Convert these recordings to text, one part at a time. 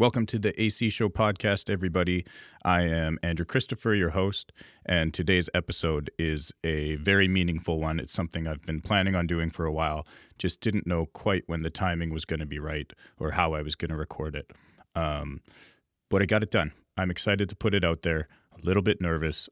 Welcome to the AC Show podcast, everybody. I am Andrew Christopher, your host, and today's episode is a very meaningful one. It's something I've been planning on doing for a while, just didn't know quite when the timing was going to be right or how I was going to record it. But I got it done. I'm excited to put it out there, a little bit nervous.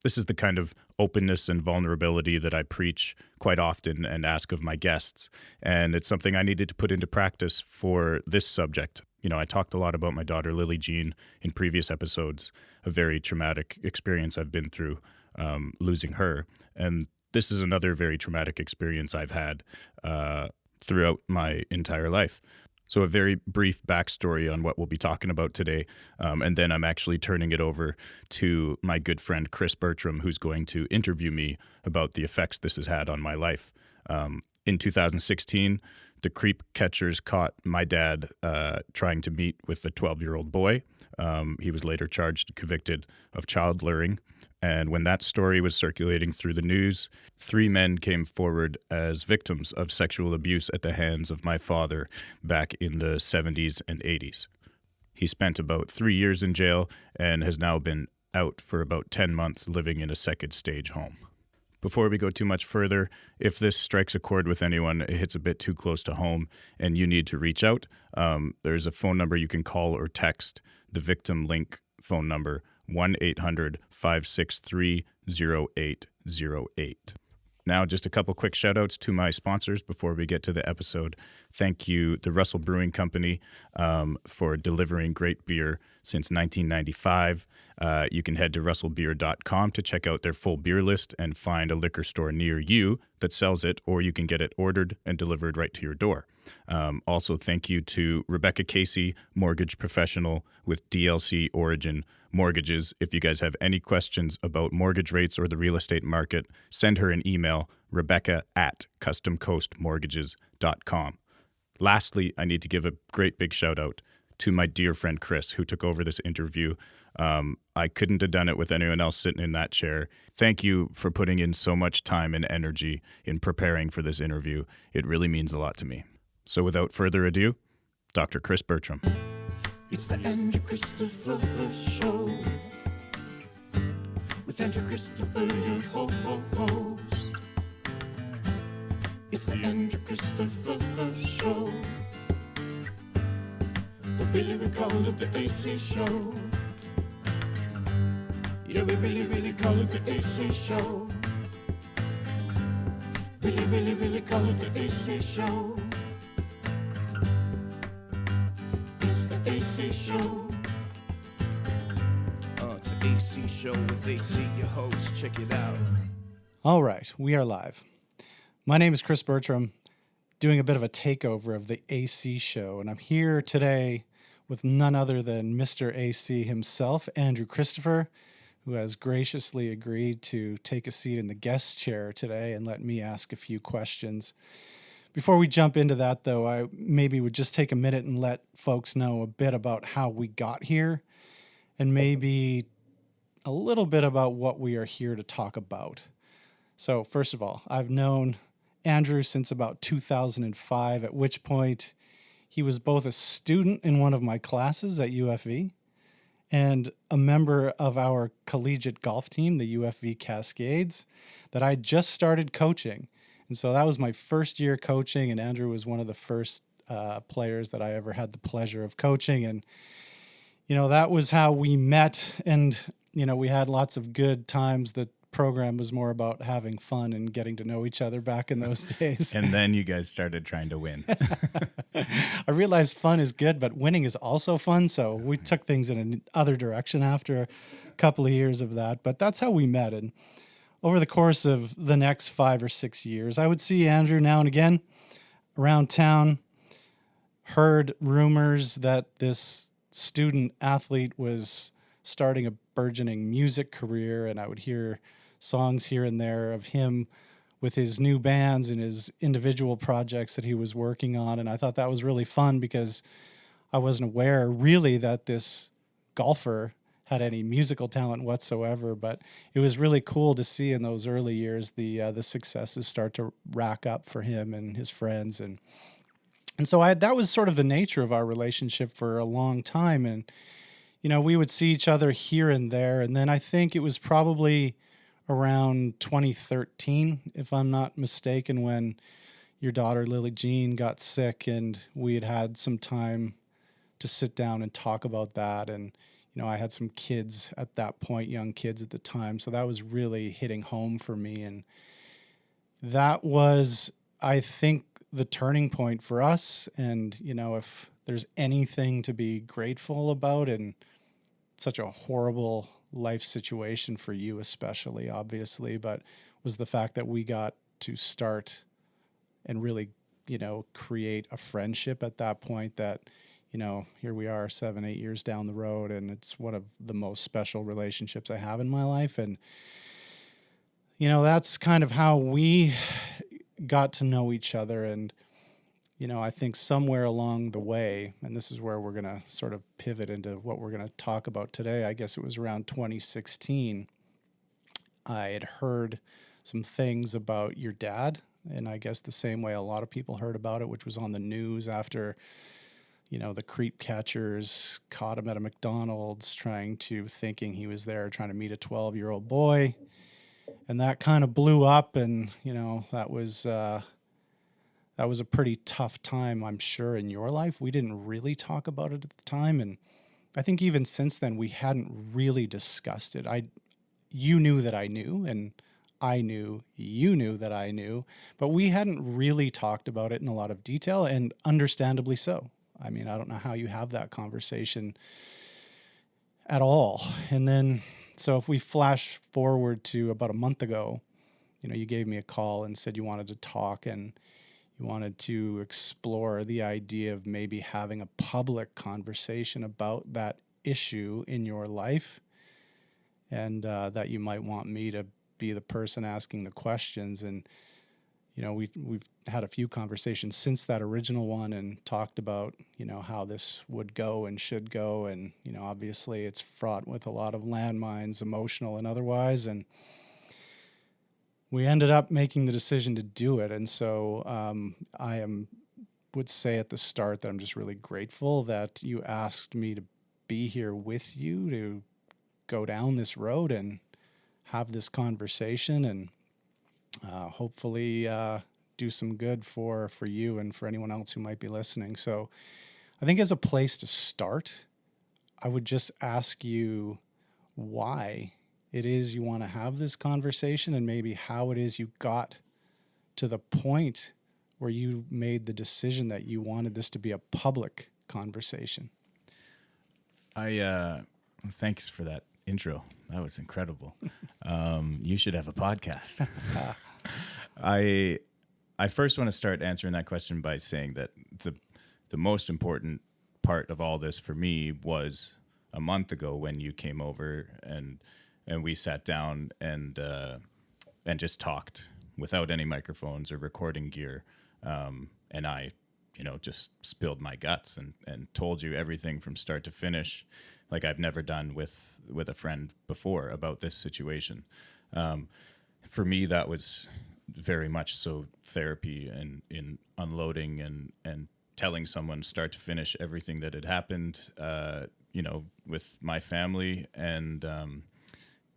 This is the kind of openness and vulnerability that I preach quite often and ask of my guests, and it's something I needed to put into practice for this subject. You know, I talked a lot about my daughter, Lily Jean, in previous episodes, a very traumatic experience I've been through, losing her. And this is another very traumatic experience I've had throughout my entire life. So a very brief backstory on what we'll be talking about today. And then I'm actually turning it over to my good friend, Chris Bertram, who's going to interview me about the effects this has had on my life. In 2016, the creep catchers caught my dad trying to meet with a 12-year-old boy. He was later charged and convicted of child luring. And when that story was circulating through the news, 3 men came forward as victims of sexual abuse at the hands of my father back in the 70s and 80s. He spent about 3 years in jail and has now been out for about 10 months living in a second stage home. Before we go too much further, if this strikes a chord with anyone, it hits a bit too close to home, and you need to reach out, there's a phone number you can call or text, the victimlink phone number, 1-800-563-0808. Now, just a couple quick shout-outs to my sponsors before we get to the episode. Thank you, the Russell Brewing Company, for delivering great beer since 1995. You can head to russellbeer.com to check out their full beer list and find a liquor store near you that sells it, or you can get it ordered and delivered right to your door. Also, thank you to Rebecca Casey, mortgage professional with DLC Origin Mortgages. If you guys have any questions about mortgage rates or the real estate market, send her an email, rebecca@customcoastmortgages.com. Lastly, I need to give a great big shout out to my dear friend Chris, who took over this interview. I couldn't have done it with anyone else sitting in that chair. Thank you for putting in so much time and energy in preparing for this interview. It really means a lot to me. So without further ado, Dr. Chris Bertram. It's the Andrew Christopher Show with Andrew Christopher, your host. It's the Andrew Christopher Show, but really we call it the AC Show. Yeah, we really call it the AC Show. Really call it the AC Show. AC Show. It's the AC Show with AC, your host. Check it out. All right, we are live. My name is Chris Bertram, doing a bit of a takeover of the AC Show, and I'm here today with none other than Mr. AC himself, Andrew Christopher, who has graciously agreed to take a seat in the guest chair today and let me ask a few questions. Before we jump into that, though, I maybe would just take a minute and let folks know a bit about how we got here and maybe a little bit about what we are here to talk about. So, first of all, I've known Andrew since about 2005, at which point he was both a student in one of my classes at UFV and a member of our collegiate golf team, the UFV Cascades, that I just started coaching. And so that was my first year coaching, and Andrew was one of the first players that I ever had the pleasure of coaching. And, you know, that was how we met. And, you know, we had lots of good times. The program was more about having fun and getting to know each other back in those days. And then you guys started trying to win. I realized fun is good, but winning is also fun. So we took things in another direction after a couple of years of that. But that's how we met. And over the course of the next 5 or 6 years, I would see Andrew now and again around town, heard rumors that this student athlete was starting a burgeoning music career, and I would hear songs here and there of him with his new bands and his individual projects that he was working on, and I thought that was really fun because I wasn't aware really that this golfer had any musical talent whatsoever, but it was really cool to see in those early years the successes start to rack up for him and his friends. And And so that was sort of the nature of our relationship for a long time. And, we would see each other here and there. And then I think it was probably around 2013, if I'm not mistaken, when your daughter, Lily Jean, got sick and we had some time to sit down and talk about that. And, I had some kids at that point, young kids at the time. So that was really hitting home for me. And that was, I think, the turning point for us. And, if there's anything to be grateful about in such a horrible life situation for you, especially, obviously, but was the fact that we got to start and really, create a friendship at that point that, here we are 7, 8 years down the road, and it's one of the most special relationships I have in my life. And, that's kind of how we got to know each other. And, I think somewhere along the way, and this is where we're going to sort of pivot into what we're going to talk about today, I guess it was around 2016, I had heard some things about your dad. And I guess the same way a lot of people heard about it, which was on the news after, the creep catchers caught him at a McDonald's thinking he was there trying to meet a 12-year-old boy. And that kind of blew up. And, that was a pretty tough time, I'm sure, in your life. We didn't really talk about it at the time. And I think even since then, we hadn't really discussed it. You knew that I knew, and I knew you knew that I knew, but we hadn't really talked about it in a lot of detail, and understandably so. I mean, I don't know how you have that conversation at all. And then, so if we flash forward to about a month ago, you gave me a call and said you wanted to talk, and you wanted to explore the idea of maybe having a public conversation about that issue in your life, and that you might want me to be the person asking the questions. And, we've had a few conversations since that original one and talked about, how this would go and should go. And, obviously it's fraught with a lot of landmines, emotional and otherwise. And we ended up making the decision to do it. And so would say at the start that I'm just really grateful that you asked me to be here with you to go down this road and have this conversation, and hopefully do some good for you and for anyone else who might be listening. So I think as a place to start, I would just ask you why it is you want to have this conversation, and maybe how it is you got to the point where you made the decision that you wanted this to be a public conversation. Thanks for that intro. That was incredible. You should have a podcast. I first want to start answering that question by saying that the most important part of all this for me was a month ago when you came over and we sat down and just talked without any microphones or recording gear. And I, just spilled my guts and told you everything from start to finish, like I've never done with a friend before about this situation. For me, that was very much so therapy and in unloading and telling someone start to finish everything that had happened, with my family, and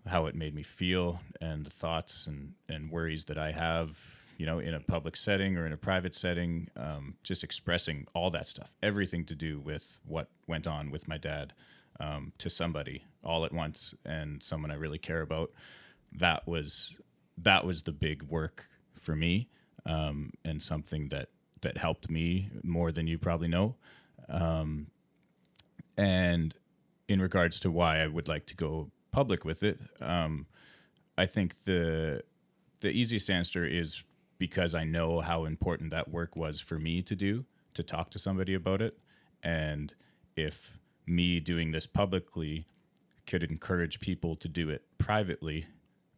how it made me feel, and the thoughts and worries that I have, in a public setting or in a private setting, just expressing all that stuff, everything to do with what went on with my dad, to somebody all at once, and someone I really care about. That was the big work for me, and something that helped me more than you probably know. And in regards to why I would like to go public with it, I think the easiest answer is because I know how important that work was for me to do, to talk to somebody about it. And if me doing this publicly could encourage people to do it privately,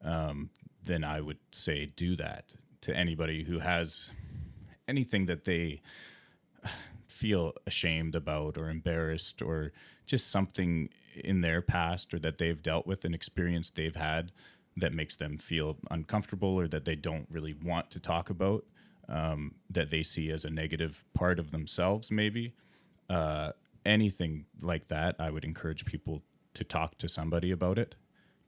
then I would say do that to anybody who has anything that they feel ashamed about or embarrassed, or just something in their past or that they've dealt with, an experience they've had that makes them feel uncomfortable or that they don't really want to talk about. that they see as a negative part of themselves, maybe. Anything like that, I would encourage people to talk to somebody about it.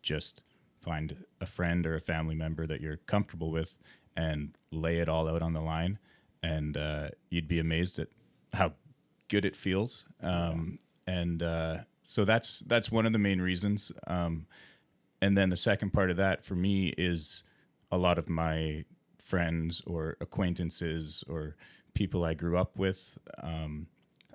Just find a friend or a family member that you're comfortable with and lay it all out on the line. And you'd be amazed at how good it feels. And so that's one of the main reasons. And then the second part of that for me is a lot of my friends or acquaintances or people I grew up with.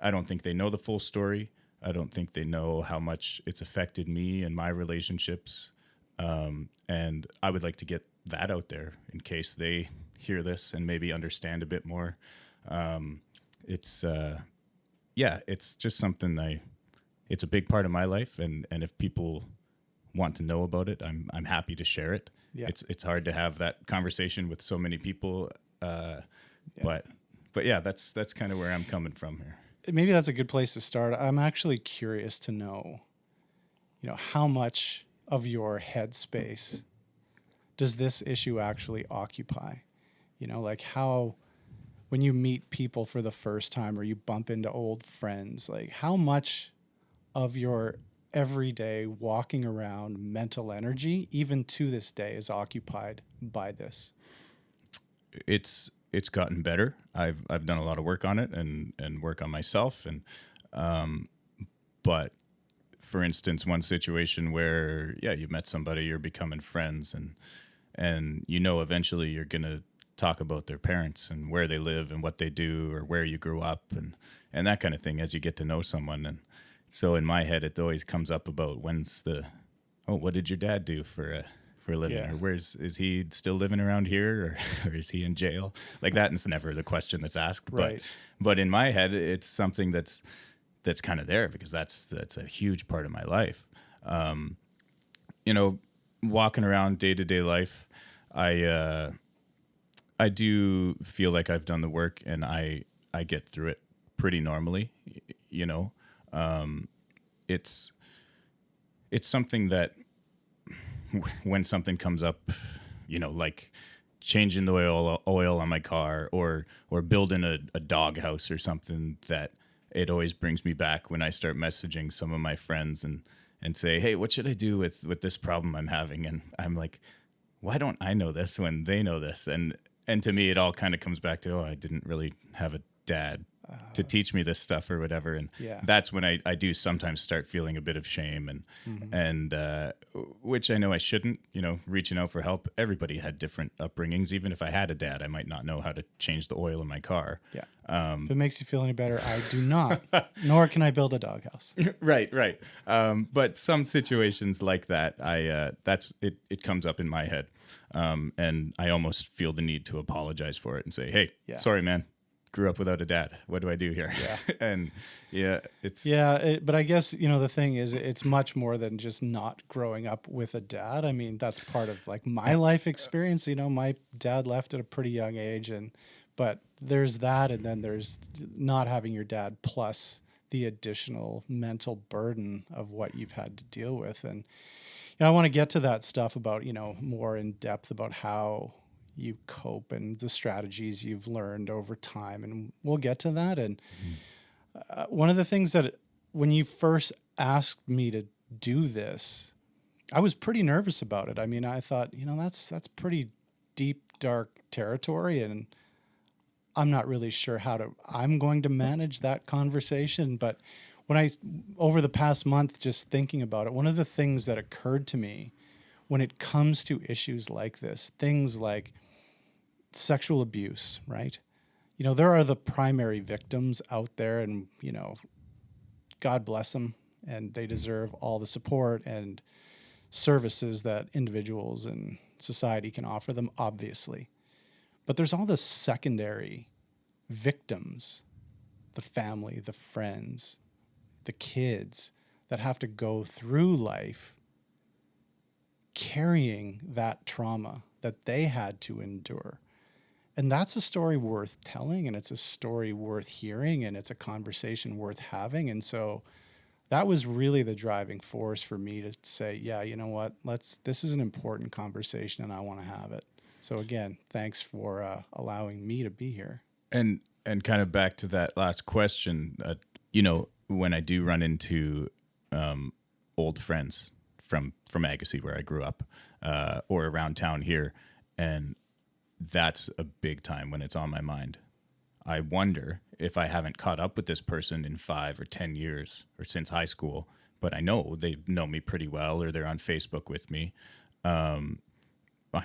I don't think they know the full story. I don't think they know how much it's affected me and my relationships. And I would like to get that out there in case they hear this and maybe understand a bit more. It's just something it's a big part of my life. And if people want to know about it, I'm happy to share it. Yeah. It's hard to have that conversation with so many people. But yeah, that's kind of where I'm coming from here. Maybe that's a good place to start. I'm actually curious to know, how much of your headspace does this issue actually occupy? Like how, when you meet people for the first time or you bump into old friends, like how much of your everyday walking around mental energy, even to this day, is occupied by this? It's gotten better. I've done a lot of work on it and work on myself. But for instance, one situation where, you've met somebody, you're becoming friends and eventually you're going to talk about their parents and where they live and what they do or where you grew up and that kind of thing as you get to know someone. And so in my head, it always comes up about what did your dad do for a living? Yeah. Or is he still living around here or is he in jail? Like that is never the question that's asked. Right. But in my head, it's something that's kind of there because that's a huge part of my life. Walking around day-to-day life, I do feel like I've done the work and I get through it pretty normally. It's something that when something comes up, like changing the oil on my car or building a dog house or something, that it always brings me back when I start messaging some of my friends and say, hey, what should I do with this problem I'm having? And I'm like, why don't I know this when they know this? And to me, it all kind of comes back to, I didn't really have a dad to teach me this stuff or whatever. And that's when I do sometimes start feeling a bit of shame and which I know I shouldn't, reaching out for help. Everybody had different upbringings. Even if I had a dad, I might not know how to change the oil in my car. Yeah. If it makes you feel any better, I do not, nor can I build a doghouse. Right. But some situations like that, it comes up in my head. And I almost feel the need to apologize for it and say, hey, sorry, man. Grew up without a dad. What do I do here? Yeah. And but I guess, the thing is, it's much more than just not growing up with a dad. I mean, that's part of like my life experience. My dad left at a pretty young age but there's that. And then there's not having your dad plus the additional mental burden of what you've had to deal with. And, I want to get to that stuff about, more in depth about how you cope and the strategies you've learned over time. And we'll get to that. And one of the things that when you first asked me to do this, I was pretty nervous about it. I mean, I thought, that's pretty deep, dark territory. And I'm not really sure I'm going to manage that conversation. But over the past month, just thinking about it, one of the things that occurred to me when it comes to issues like this, things like sexual abuse, right? There are the primary victims out there and, God bless them, and they deserve all the support and services that individuals and society can offer them, obviously. But there's all the secondary victims, the family, the friends, the kids that have to go through life carrying that trauma that they had to endure. And that's a story worth telling, and it's a story worth hearing, and it's a conversation worth having. And so that was really the driving force for me to say, yeah, you know what, this is an important conversation and I want to have it. So again, thanks for allowing me to be here. And kind of back to that last question, when I do run into old friends from Agassiz, where I grew up, or around town here, and that's a big time when it's on my mind. I wonder if I haven't caught up with this person in 5 or 10 years or since high school, but I know they know me pretty well or they're on Facebook with me. I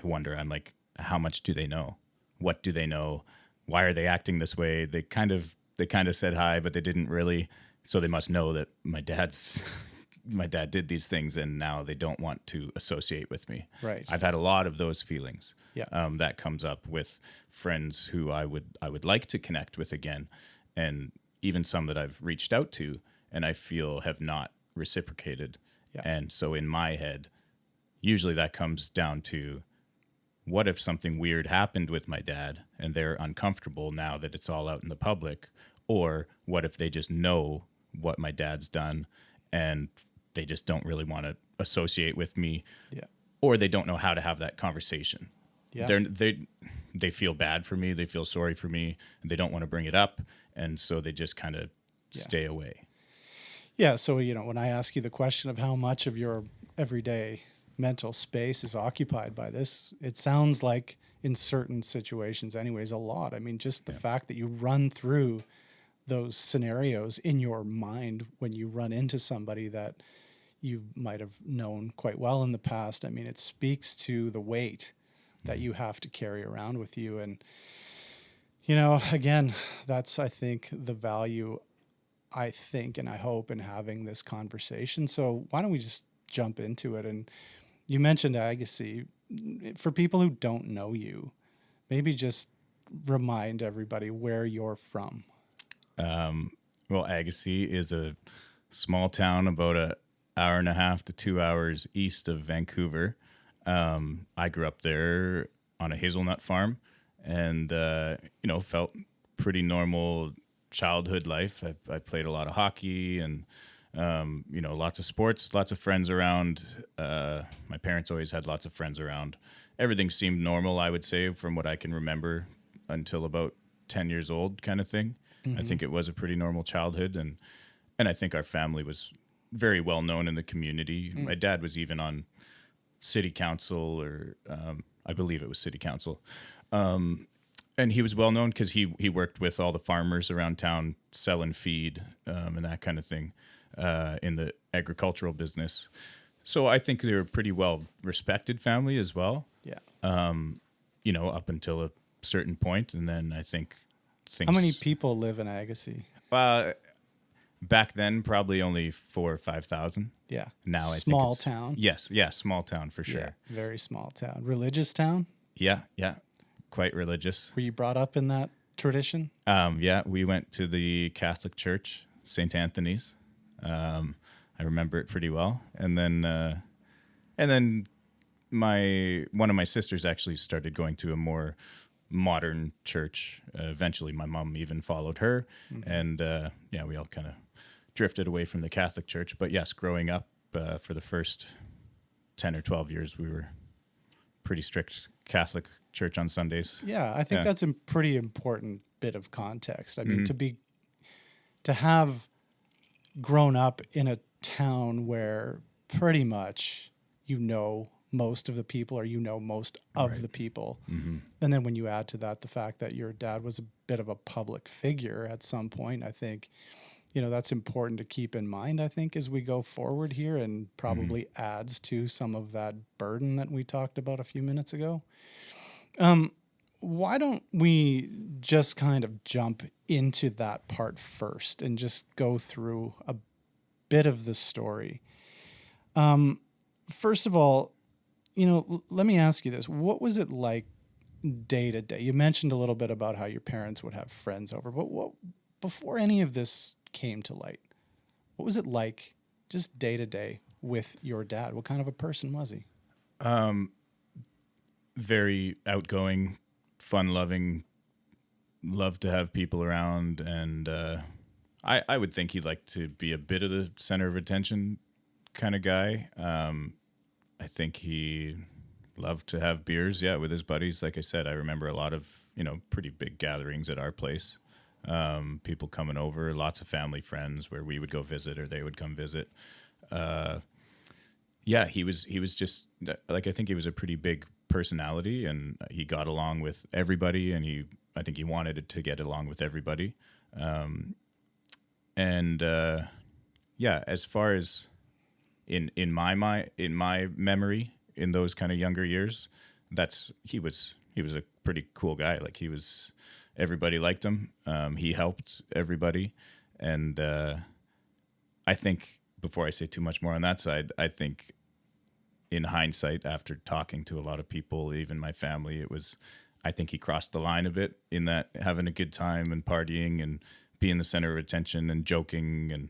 wonder, I'm like, how much do they know? What do they know? Why are they acting this way? They kind of said hi, but they didn't really. So they must know that my dad did these things, and now they don't want to associate with me. Right. I've had a lot of those feelings. Yeah. That comes up with friends who I would like to connect with again, and even some that I've reached out to and I feel have not reciprocated. Yeah. And so in my head, usually that comes down to, what if something weird happened with my dad and they're uncomfortable now that it's all out in the public? Or what if they just know what my dad's done and they just don't really want to associate with me? Yeah. Or they don't know how to have that conversation. Yeah. They feel bad for me. They feel sorry for me. And they don't want to bring it up. And so they just kind of stay away. Yeah. So, when I ask you the question of how much of your everyday mental space is occupied by this, it sounds like in certain situations anyways, a lot. I mean, just the fact that you run through those scenarios in your mind when you run into somebody that you might have known quite well in the past. I mean, it speaks to the weight that you have to carry around with you. And, again, that's, I think, the value, I think, and I hope in having this conversation. So why don't we just jump into it? And you mentioned Agassiz. For people who don't know you, maybe just remind everybody where you're from. Well, Agassiz is a small town about an hour and a half to 2 hours east of Vancouver. I grew up there on a hazelnut farm and, felt pretty normal childhood life. I played a lot of hockey and, lots of sports, lots of friends around. My parents always had lots of friends around. Everything seemed normal, I would say, from what I can remember until about 10 years old kind of thing. Mm-hmm. I think it was a pretty normal childhood. And I think our family was very well known in the community. My dad was even on city council, or I believe it was city council. And he was well known because he worked with all the farmers around town selling feed and that kind of thing in the agricultural business. So I think they were a pretty well respected family as well. Yeah. Up until a certain point, and then I think things. How many people live in Agassiz? Back then, probably only 4,000 or 5,000. Yeah. Now I think small town. Yes, small town for sure. Yeah, very small town. Religious town? Yeah, quite religious. Were you brought up in that tradition? Yeah, we went to the Catholic Church, St. Anthony's. I remember it pretty well. And then one of my sisters actually started going to a more modern church. Eventually, my mom even followed her, and we all kind of drifted away from the Catholic Church. But yes, growing up for the first 10 or 12 years, we were pretty strict Catholic church on Sundays. Yeah, I think that's a pretty important bit of context. I mean, to have grown up in a town where pretty much most of the people, or most of the people. Mm-hmm. And then when you add to that the fact that your dad was a bit of a public figure at some point, I think, that's important to keep in mind, I think, as we go forward here, and probably adds to some of that burden that we talked about a few minutes ago. Why don't we just kind of jump into that part first and just go through a bit of the story? First of all, let me ask you this. What was it like day to day? You mentioned a little bit about how your parents would have friends over, but before any of this came to light, what was it like just day to day with your dad? What kind of a person was he? Very outgoing, fun-loving, loved to have people around, and I would think he'd like to be a bit of the center of attention kind of guy. I think he loved to have beers, yeah, with his buddies. Like I said, I remember a lot of, pretty big gatherings at our place. People coming over, lots of family friends where we would go visit or they would come visit. Yeah, he was just like, I think he was a pretty big personality, and he got along with everybody, and I think he wanted to get along with everybody. And yeah, as far as in my memory, in those kind of younger years, he was a pretty cool guy. Like, everybody liked him. He helped everybody, and I think, before I say too much more on that side, I think in hindsight, after talking to a lot of people, even my family, I think he crossed the line a bit in that having a good time and partying and being the center of attention and joking and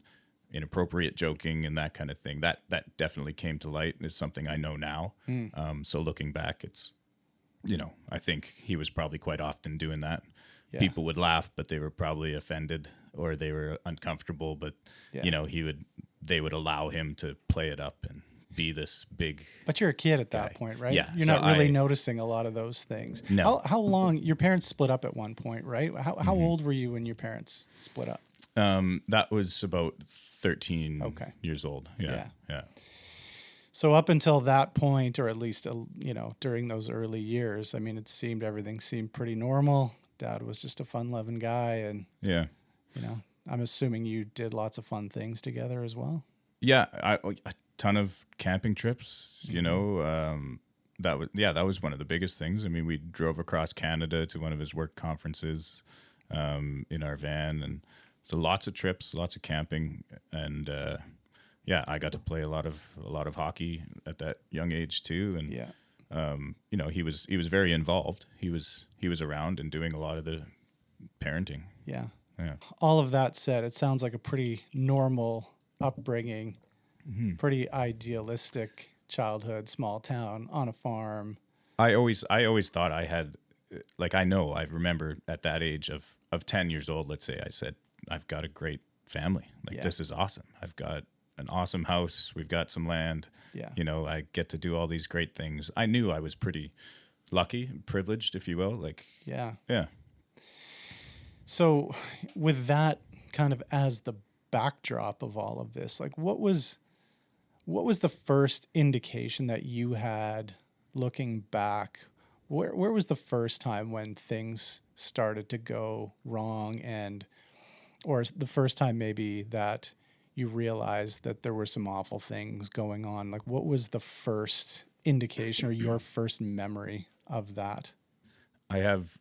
inappropriate joking and that kind of thing. That definitely came to light. It's something I know now. So looking back, it's, I think he was probably quite often doing that. Yeah. People would laugh, but they were probably offended or they were uncomfortable. But they would allow him to play it up and be this big. But you're a kid at that point, right? Yeah, you're not really noticing a lot of those things. No. How long? Your parents split up at one point, right? How old were you when your parents split up? That was about 13 years old. Yeah. So up until that point, or at least during those early years, I mean, everything seemed pretty normal. Dad was just a fun-loving guy, and I'm assuming you did lots of fun things together as well. Yeah, a ton of camping trips. That was one of the biggest things. I mean, we drove across Canada to one of his work conferences in our van, and so lots of trips, lots of camping, and I got to play a lot of hockey at that young age too, and he was very involved. He was around and doing a lot of the parenting. Yeah. Yeah. All of that said, it sounds like a pretty normal upbringing, pretty idealistic childhood, small town on a farm. I always thought I had, like, I remember at that age of 10 years old, let's say, I said, I've got a great family. Like, this is awesome. I've got an awesome house. We've got some land. Yeah. I get to do all these great things. I knew I was pretty lucky, privileged, if you will. Like, yeah. So with that kind of as the backdrop of all of this, like, what was the first indication that you had looking back? Where was the first time when things started to go wrong, or the first time maybe that you realized that there were some awful things going on? Like, what was the first indication or your first memory of that? I have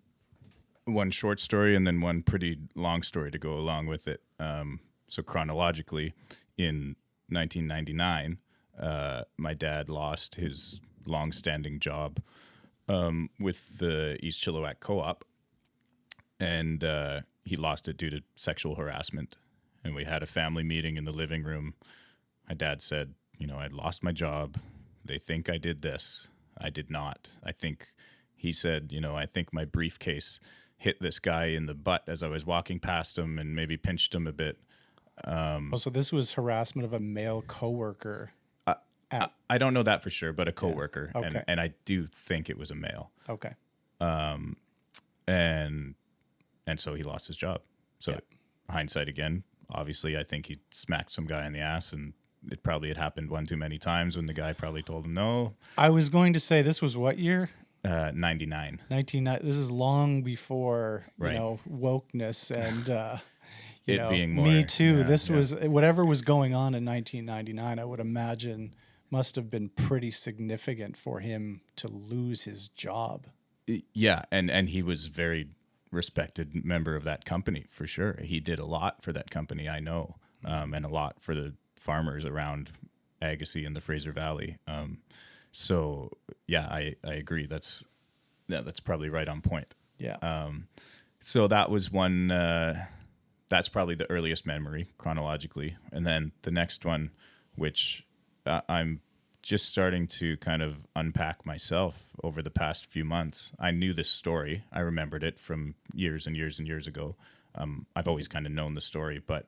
one short story and then one pretty long story to go along with it. So chronologically, in 1999, my dad lost his long-standing job with the East Chilliwack Co-op, and he lost it due to sexual harassment. And we had a family meeting in the living room. My dad said, I'd lost my job. They think I did this. I did not. He said, I think my briefcase hit this guy in the butt as I was walking past him and maybe pinched him a bit. So this was harassment of a male coworker. I don't know that for sure, but a coworker. Yeah. Okay. And I do think it was a male. Okay. And so he lost his job. So hindsight again, obviously I think he smacked some guy in the ass, and it probably had happened one too many times when the guy probably told him no. I was going to say, this was what year? 99. This is long before, wokeness and, being more, Me Too. Yeah, this was whatever was going on in 1999, I would imagine must have been pretty significant for him to lose his job. Yeah. And he was very respected member of that company for sure. He did a lot for that company, I know, and a lot for the farmers around Agassiz and the Fraser Valley. So yeah, I agree. That's probably right on point. Yeah. So that was one, that's probably the earliest memory chronologically. And then the next one, which I'm just starting to kind of unpack myself over the past few months. I knew this story. I remembered it from years and years and years ago. I've always kind of known the story, but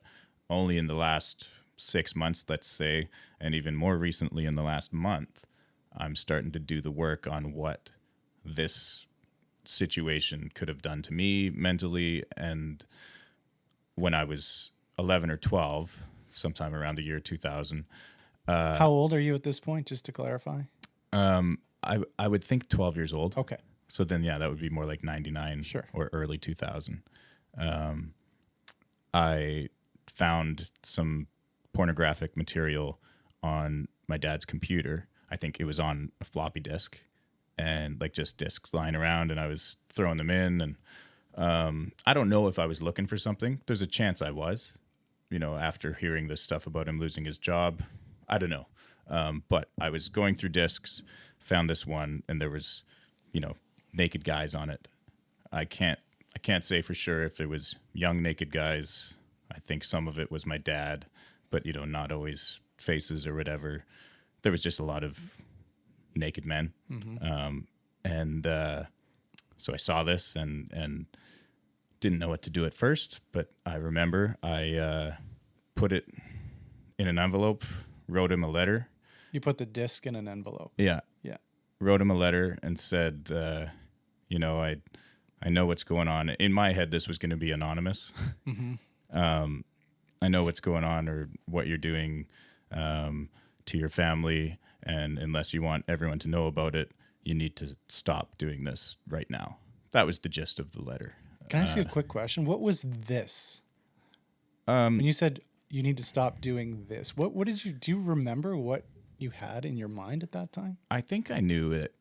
only in the last 6 months, let's say, and even more recently in the last month, I'm starting to do the work on what this situation could have done to me mentally. And when I was 11 or 12, sometime around the year 2000, How old are you at this point, just to clarify? I would think 12 years old. Okay. So then, yeah, that would be more like 99 Sure. or early 2000. I found some pornographic material on my dad's computer. I think it was on a floppy disk and like just disks lying around, and I was throwing them in. And I don't know if I was looking for something. There's a chance I was, after hearing this stuff about him losing his job. I don't know. But I was going through discs, found this one, and there was, naked guys on it. I can't say for sure if it was young naked guys. I think some of it was my dad, but not always faces or whatever. There was just a lot of naked men. So I saw this and didn't know what to do at first, but I remember I put it in an envelope, wrote him a letter. You put the disc in an envelope. Yeah. Yeah. Wrote him a letter and said, I know what's going on. In my head, this was going to be anonymous. I know what's going on or what you're doing to your family. And unless you want everyone to know about it, you need to stop doing this right now. That was the gist of the letter. Can I ask you a quick question? What was this? When you said you need to stop doing this, what did you, do you remember what you had in your mind at that time? I think I knew it.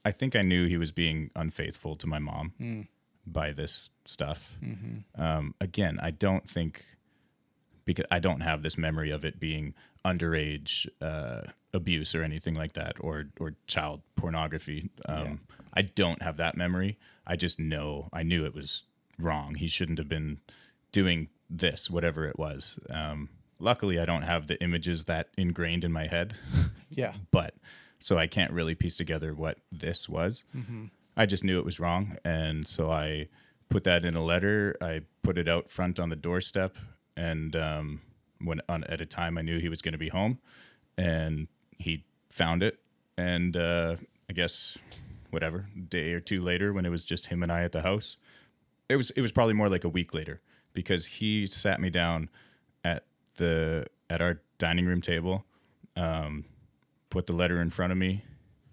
I think I knew he was being unfaithful to my mom by this stuff. Again, I don't think, because I don't have this memory of it being underage abuse or anything like that, or child pornography. I don't have that memory. I just know, I knew it was wrong. He shouldn't have been doing this, whatever it was. Luckily, I don't have the images that ingrained in my head. Yeah. But so I can't really piece together what this was. I just knew it was wrong. And so I put that in a letter. I put it out front on the doorstep. And at a time I knew he was going to be home, and he found it. And I guess whatever, a day or two later, when it was just him and I at the house, it was probably more like a week later, because he sat me down at our dining room table, put the letter in front of me,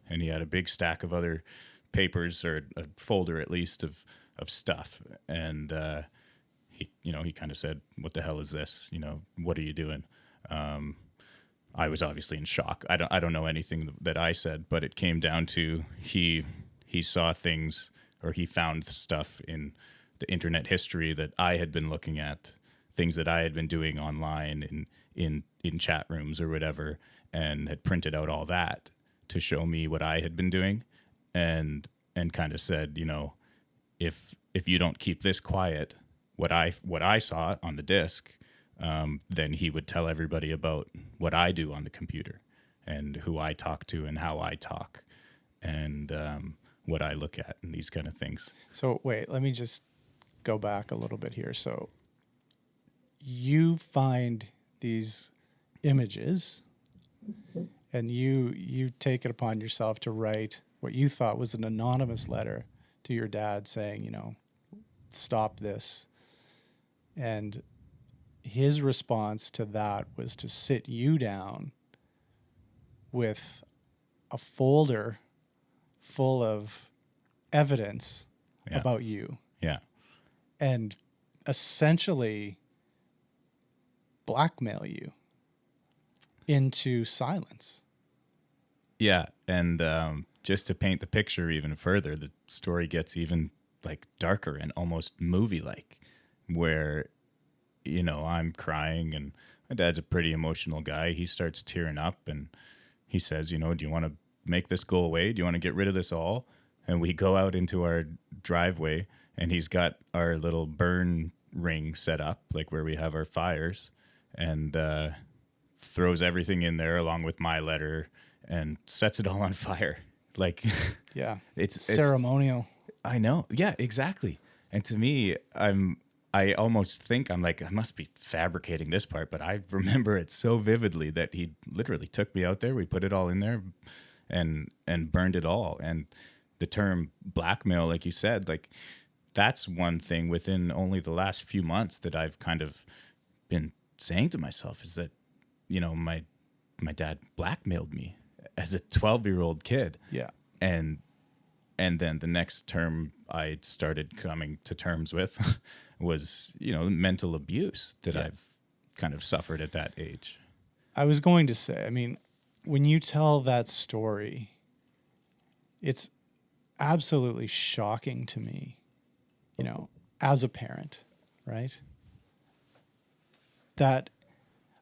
and he had a big stack of other papers, or a folder at least of stuff. And he kind of said, "What the hell is this? What are you doing?" I was obviously in shock. I don't know anything that I said, but it came down to he saw things, or he found stuff in the internet history that I had been looking at, things that I had been doing online in chat rooms or whatever, and had printed out all that to show me what I had been doing, and kind of said, if you don't keep this quiet, what I saw on the disc, then he would tell everybody about what I do on the computer, and who I talk to, and how I talk, and what I look at, and these kind of things. So wait, let me just go back a little bit here. So you find these images, and you take it upon yourself to write what you thought was an anonymous letter to your dad saying, stop this. And his response to that was to sit you down with a folder full of evidence about you. Yeah. And essentially blackmail you into silence. Yeah. And just to paint the picture even further, the story gets even like darker and almost movie-like, where I'm crying, and my dad's a pretty emotional guy. He starts tearing up, and he says, do you want to make this go away? Do you want to get rid of this all? And we go out into our driveway, and he's got our little burn ring set up, like where we have our fires, and throws everything in there along with my letter and sets it all on fire. Like, yeah, it's ceremonial. I know. Yeah, exactly. And to me, I'm I almost think I'm like, I must be fabricating this part, but I remember it so vividly that he literally took me out there. We put it all in there and burned it all. And the term blackmail, like you said, like that's one thing within only the last few months that I've kind of been saying to myself is that, my dad blackmailed me as a 12-year-old kid. Yeah. And then the next term I started coming to terms with was, mental abuse that I've kind of suffered at that age. I was going to say, I mean, when you tell that story, it's absolutely shocking to me, as a parent, right? That,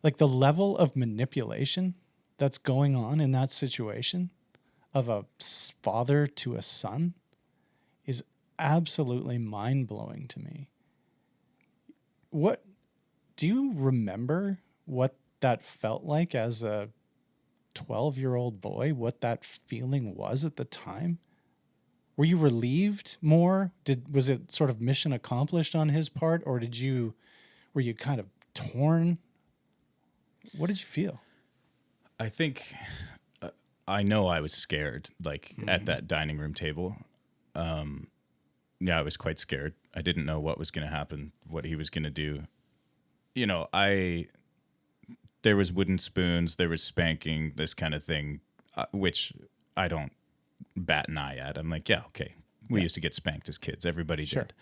like, the level of manipulation that's going on in that situation of a father to a son is absolutely mind-blowing to me. What do you remember what that felt like as a 12-year-old boy, what that feeling was at the time? Were you relieved more? Was it sort of mission accomplished on his part, or were you kind of torn? What did you feel? I think I know I was scared, like at that dining room table. I was quite scared. I didn't know what was going to happen, what he was going to do. There was wooden spoons, there was spanking, this kind of thing, which I don't bat an eye at. I'm like, yeah, okay. We used to get spanked as kids. Everybody did,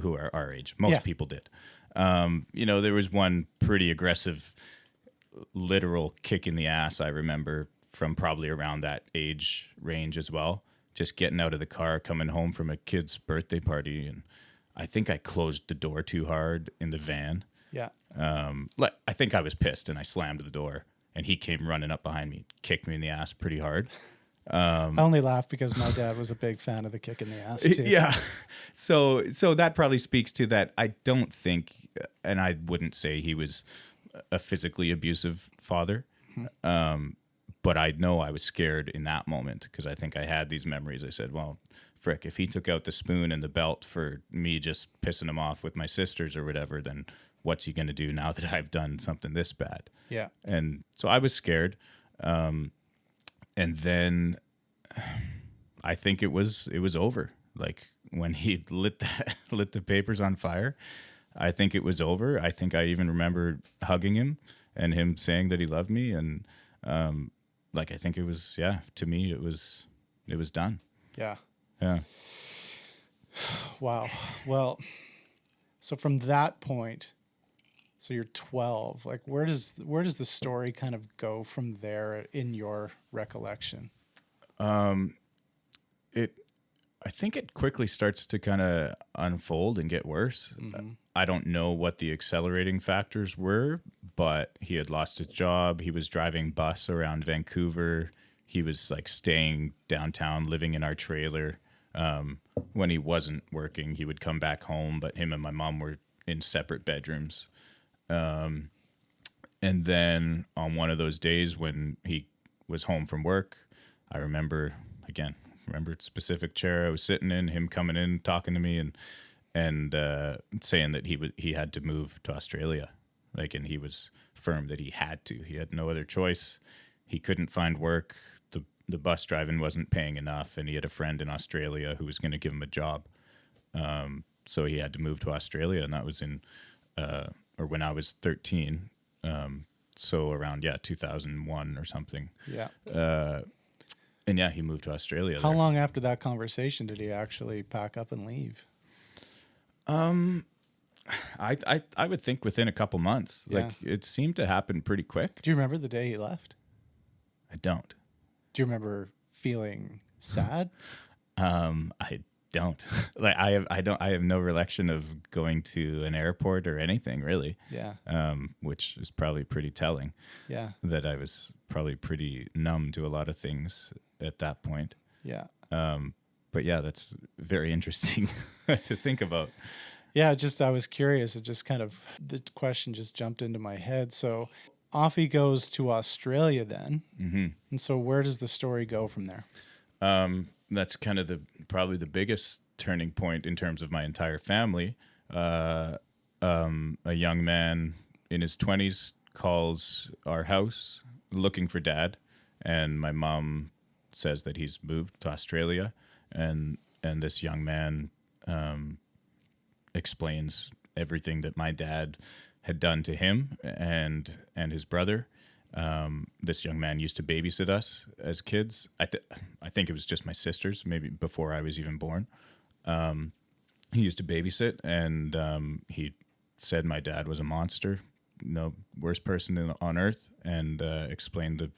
who are our age. Most people did. There was one pretty aggressive, literal kick in the ass, I remember, from probably around that age range as well. Just getting out of the car, coming home from a kid's birthday party. And I think I closed the door too hard in the van. Yeah. I think I was pissed and I slammed the door and he came running up behind me, kicked me in the ass pretty hard. I only laugh because my dad was a big fan of the kick in the ass too. Yeah. So that probably speaks to that. I don't think, and I wouldn't say he was a physically abusive father. But I know I was scared in that moment because I think I had these memories. I said, well, frick, if he took out the spoon and the belt for me just pissing him off with my sisters or whatever, then what's he going to do now that I've done something this bad? Yeah. And so I was scared. And then I think it was over. Like when he lit the papers on fire, I think it was over. I think I even remember hugging him and him saying that he loved me. And, I think it was, to me, it was done. Yeah. Yeah. Wow. Well, so from that point, so you're 12, like where does the story kind of go from there in your recollection? I think it quickly starts to kind of unfold and get worse. I don't know what the accelerating factors were, but he had lost his job. He was driving bus around Vancouver. He was like staying downtown, living in our trailer. When he wasn't working, he would come back home, but him and my mom were in separate bedrooms. And then on one of those days when he was home from work, I remember specific chair I was sitting in, him coming in, talking to me and saying that he had to move to Australia. And he was firm that he had to. He had no other choice. He couldn't find work. The bus driving wasn't paying enough, and he had a friend in Australia who was going to give him a job. So he had to move to Australia, and that was when I was 13. So around 2001 or something. Yeah. And he moved to Australia. How long after that conversation did he actually pack up and leave? I would think within a couple months. Yeah. It seemed to happen pretty quick. Do you remember the day he left? I don't. Do you remember feeling sad? I don't. I have no recollection of going to an airport or anything really. Yeah. Which is probably pretty telling. Yeah. That I was probably pretty numb to a lot of things at that point. Yeah. But that's very interesting to think about. Yeah, I was curious. It just kind of, the question just jumped into my head. So off he goes to Australia then. Mm-hmm. And so where does the story go from there? That's kind of probably the biggest turning point in terms of my entire family. a young man in his 20s calls our house looking for Dad, and my mom says that he's moved to Australia, and this young man explains everything that my dad had done to him and his brother. This young man used to babysit us as kids. I think it was just my sisters, maybe before I was even born. He used to babysit, and he said my dad was a monster, no worst person on earth, and explained the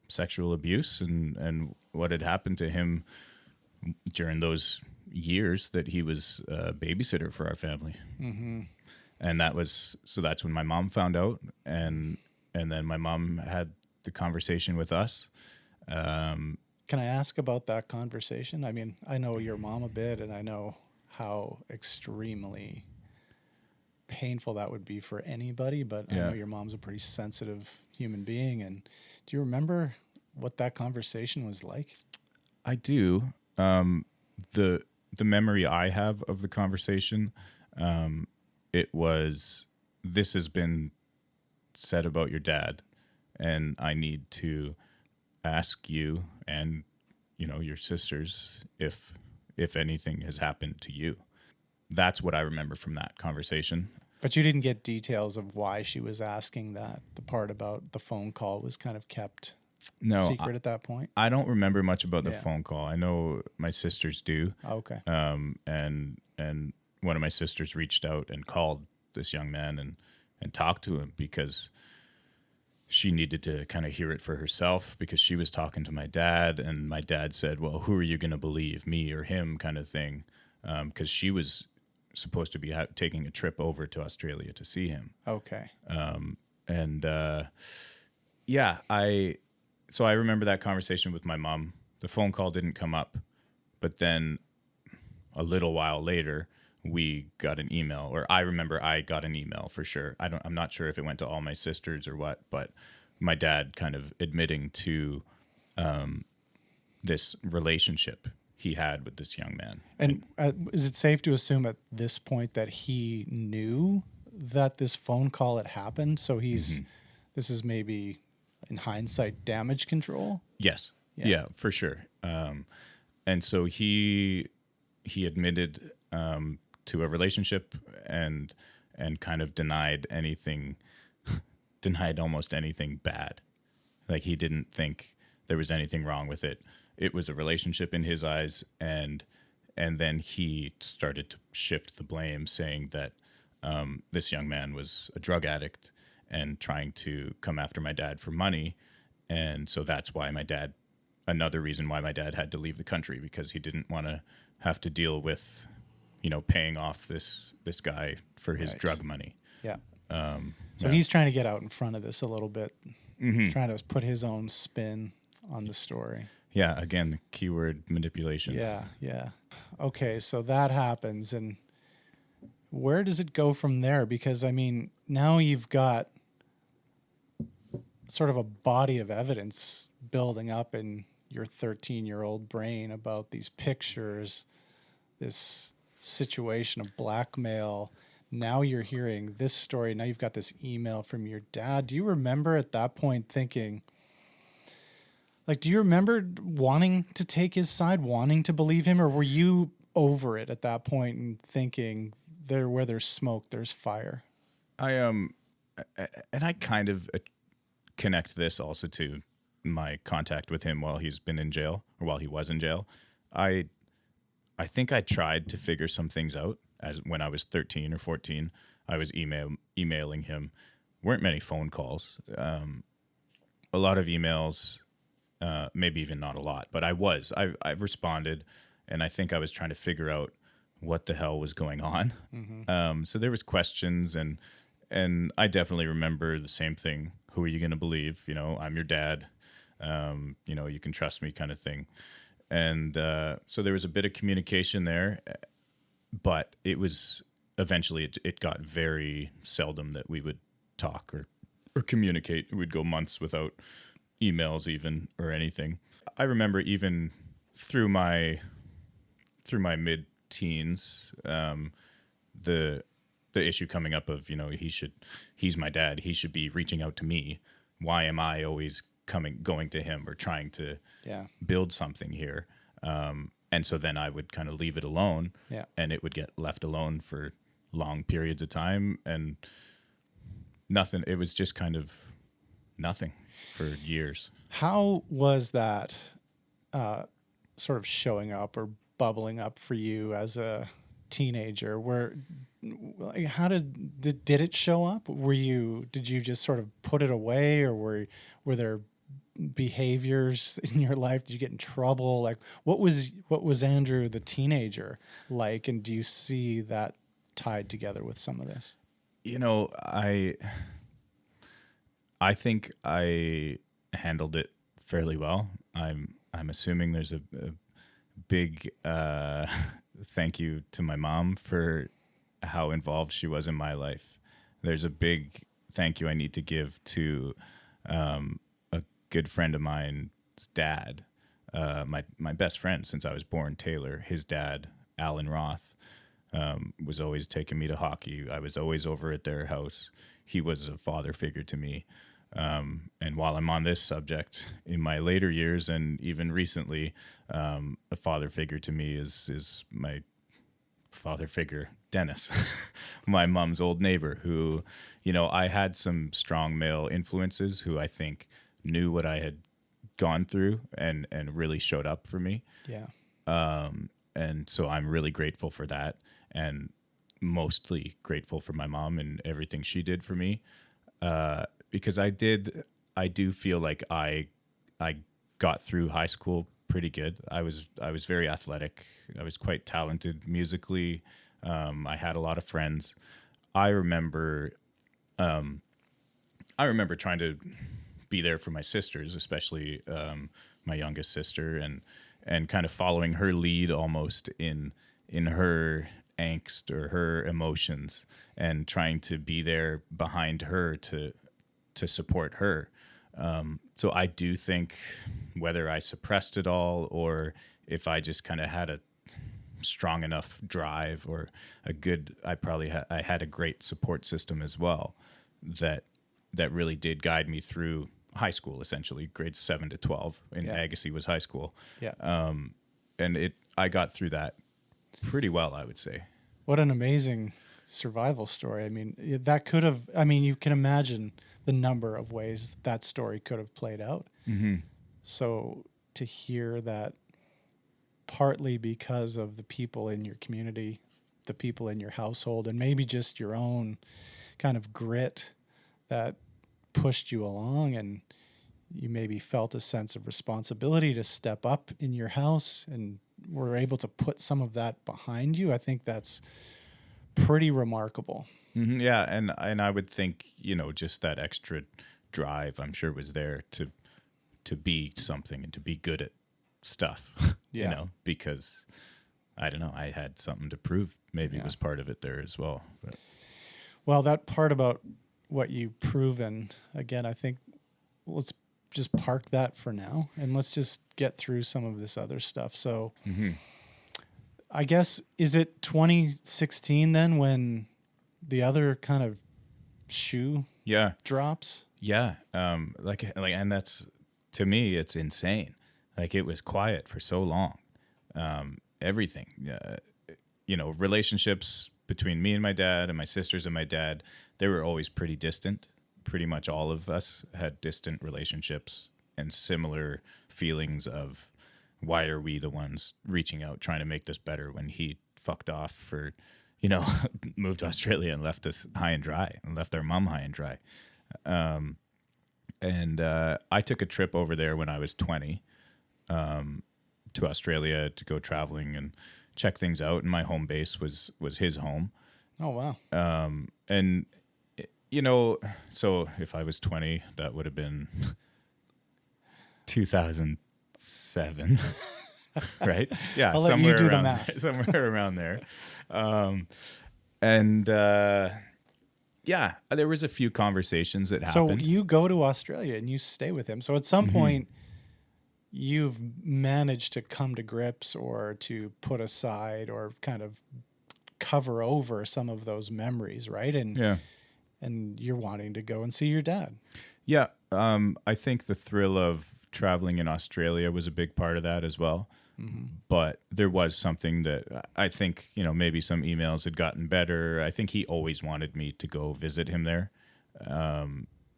sexual abuse and what had happened to him during those years that he was a babysitter for our family. Mm-hmm. And that's when my mom found out, and then my mom had the conversation with us. Can I ask about that conversation? I mean, I know your mom a bit, and I know how extremely painful that would be for anybody, but I know your mom's a pretty sensitive human being. And do you remember what that conversation was like? I do. The memory I have of the conversation, it was, this has been said about your dad, and I need to ask you and your sisters if anything has happened to you. That's what I remember from that conversation. But you didn't get details of why she was asking that. The part about the phone call was kind of kept secret at that point. I don't remember much about the phone call. I know my sisters do. Okay. And one of my sisters reached out and called this young man and talked to him, because she needed to kind of hear it for herself, because she was talking to my dad, and my dad said, well, who are you going to believe, me or him, kind of thing, because she was supposed to be taking a trip over to Australia to see him. Okay. So I remember that conversation with my mom. The phone call didn't come up, but then a little while later, we got an email, or I remember I got an email for sure. I'm not sure if it went to all my sisters or what, but my dad kind of admitting to this relationship he had with this young man. And is it safe to assume at this point that he knew that this phone call had happened? So this is maybe, in hindsight, damage control? Yes. Yeah, for sure. And so he admitted to a relationship and kind of denied almost anything bad. Like, he didn't think there was anything wrong with it. It was a relationship in his eyes, and then he started to shift the blame, saying that this young man was a drug addict and trying to come after my dad for money. And so that's why another reason why my dad had to leave the country, because he didn't want to have to deal with, paying off this guy for his drug money. Yeah. So he's trying to get out in front of this a little bit, trying to put his own spin on the story. Yeah. Again, keyword manipulation. Yeah. Okay. So that happens. And where does it go from there? Because, I mean, now you've got sort of a body of evidence building up in your 13-year-old brain about these pictures, this situation of blackmail. Now you're hearing this story. Now you've got this email from your dad. Do you remember at that point thinking, do you remember wanting to take his side, wanting to believe him, or were you over it at that point and thinking where there's smoke, there's fire? And I kind of connect this also to my contact with him while he's been in jail, or while he was in jail. I think I tried to figure some things out as when I was 13 or 14. I was emailing him. Weren't many phone calls. A lot of emails, maybe even not a lot, but I responded, and I think I was trying to figure out what the hell was going on. So there was questions, and I definitely remember the same thing. Who are you going to believe? I'm your dad. You can trust me, kind of thing. And so there was a bit of communication there, but it was eventually it got very seldom that we would talk or communicate. We'd go months without emails even or anything. I remember even through my mid-teens, the the issue coming up of, he's my dad. He should be reaching out to me. Why am I always going to him or trying to build something here? And so then I would kind of leave it alone, and it would get left alone for long periods of time, and nothing. It was just kind of nothing for years. How was that sort of showing up or bubbling up for you as a teenager? How did it show up? Did you just sort of put it away, or were there behaviors in your life? Did you get in trouble? Like, what was Andrew the teenager like, and do you see that tied together with some of this? I think I handled it fairly well. I'm assuming there's a big thank you to my mom for how involved she was in my life. There's a big thank you I need to give to a good friend of mine's dad, my best friend since I was born, Taylor. His dad, Alan Roth, was always taking me to hockey. I was always over at their house. He was a father figure to me. And while I'm on this subject, in my later years and even recently, a father figure to me is my father figure, Dennis, my mom's old neighbor, who, I had some strong male influences who I think knew what I had gone through and really showed up for me. Yeah. And so I'm really grateful for that, and mostly grateful for my mom and everything she did for me. Because I do feel like I got through high school pretty good. I was very athletic. I was quite talented musically. I had a lot of friends. I remember trying to be there for my sisters, especially my youngest sister, and kind of following her lead almost in her angst or her emotions, and trying to be there behind her to support her. So I do think whether I suppressed it all or if I just kind of had a strong enough drive or I had a great support system as well that really did guide me through high school, essentially grades 7 to 12 in Agassiz was high school. Yeah. And I got through that pretty well, I would say. What an amazing survival story. I mean, you can imagine the number of ways that story could have played out. Mm-hmm. So to hear that partly because of the people in your community, the people in your household, and maybe just your own kind of grit that pushed you along, and you maybe felt a sense of responsibility to step up in your house and were able to put some of that behind you. I think that's pretty remarkable. Mm-hmm, yeah, and I would think, just that extra drive, I'm sure, was there to be something and to be good at stuff. Because I don't know, I had something to prove. Maybe it was part of it there as well. But. Well, that part about what you've proven, again, I think let's just park that for now and let's just get through some of this other stuff. So I guess, is it 2016 then when the other kind of shoe drops? Yeah. And that's, to me, it's insane. Like, it was quiet for so long. Everything, relationships between me and my dad and my sisters and my dad, they were always pretty distant. Pretty much all of us had distant relationships and similar feelings of, why are we the ones reaching out, trying to make this better when he fucked off for, moved to Australia and left us high and dry and left our mom high and dry. And I took a trip over there when I was 20 to Australia to go traveling and check things out. And my home base was his home. Oh, wow. And, so if I was 20, that would have been 2007, right? Yeah, I'll let you do the math. Somewhere around there. There was a few conversations that happened. So you go to Australia and you stay with him. So at some point, you've managed to come to grips or to put aside or kind of cover over some of those memories, right? Yeah. And you're wanting to go and see your dad. Yeah. I think the thrill of traveling in Australia was a big part of that as well. But there was something that I think, maybe some emails had gotten better. I think he always wanted me to go visit him there.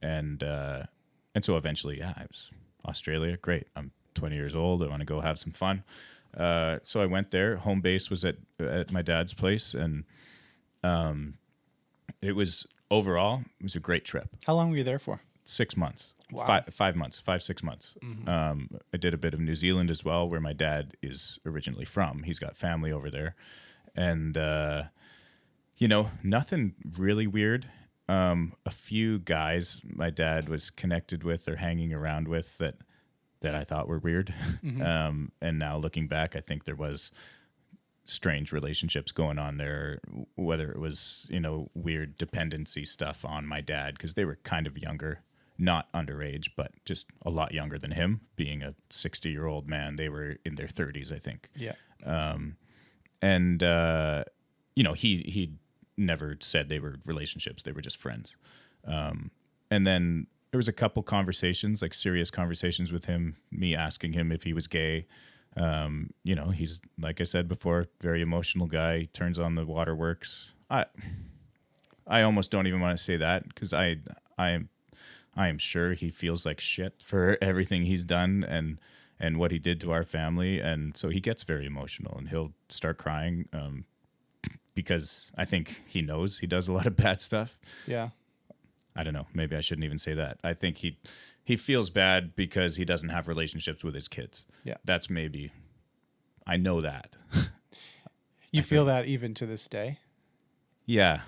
And so eventually, yeah, it was Australia. Great. I'm 20 years old. I want to go have some fun. So I went there. Home base was at my dad's place. And it was a great trip. How long were you there for? 6 months. Wow. 5 months, 6 months. I did a bit of New Zealand as well, where my dad is originally from. He's got family over there. And, nothing really weird. A few guys my dad was connected with or hanging around with that I thought were weird. And now looking back, I think there was strange relationships going on there, whether it was, weird dependency stuff on my dad, because they were kind of younger. Not underage, but just a lot younger than him. Being a 60-year-old man, they were in their 30s, I think. Yeah. He never said they were relationships; they were just friends. And then there was a couple conversations, like serious conversations with him. Me asking him if he was gay. He's, like I said before, very emotional guy. He turns on the waterworks. I almost don't even want to say that, because I am sure he feels like shit for everything he's done and what he did to our family. And so he gets very emotional and he'll start crying because I think he knows he does a lot of bad stuff. Yeah. I don't know. Maybe I shouldn't even say that. I think he feels bad because he doesn't have relationships with his kids. Yeah. That's maybe, I know that. You feel that even to this day? Yeah,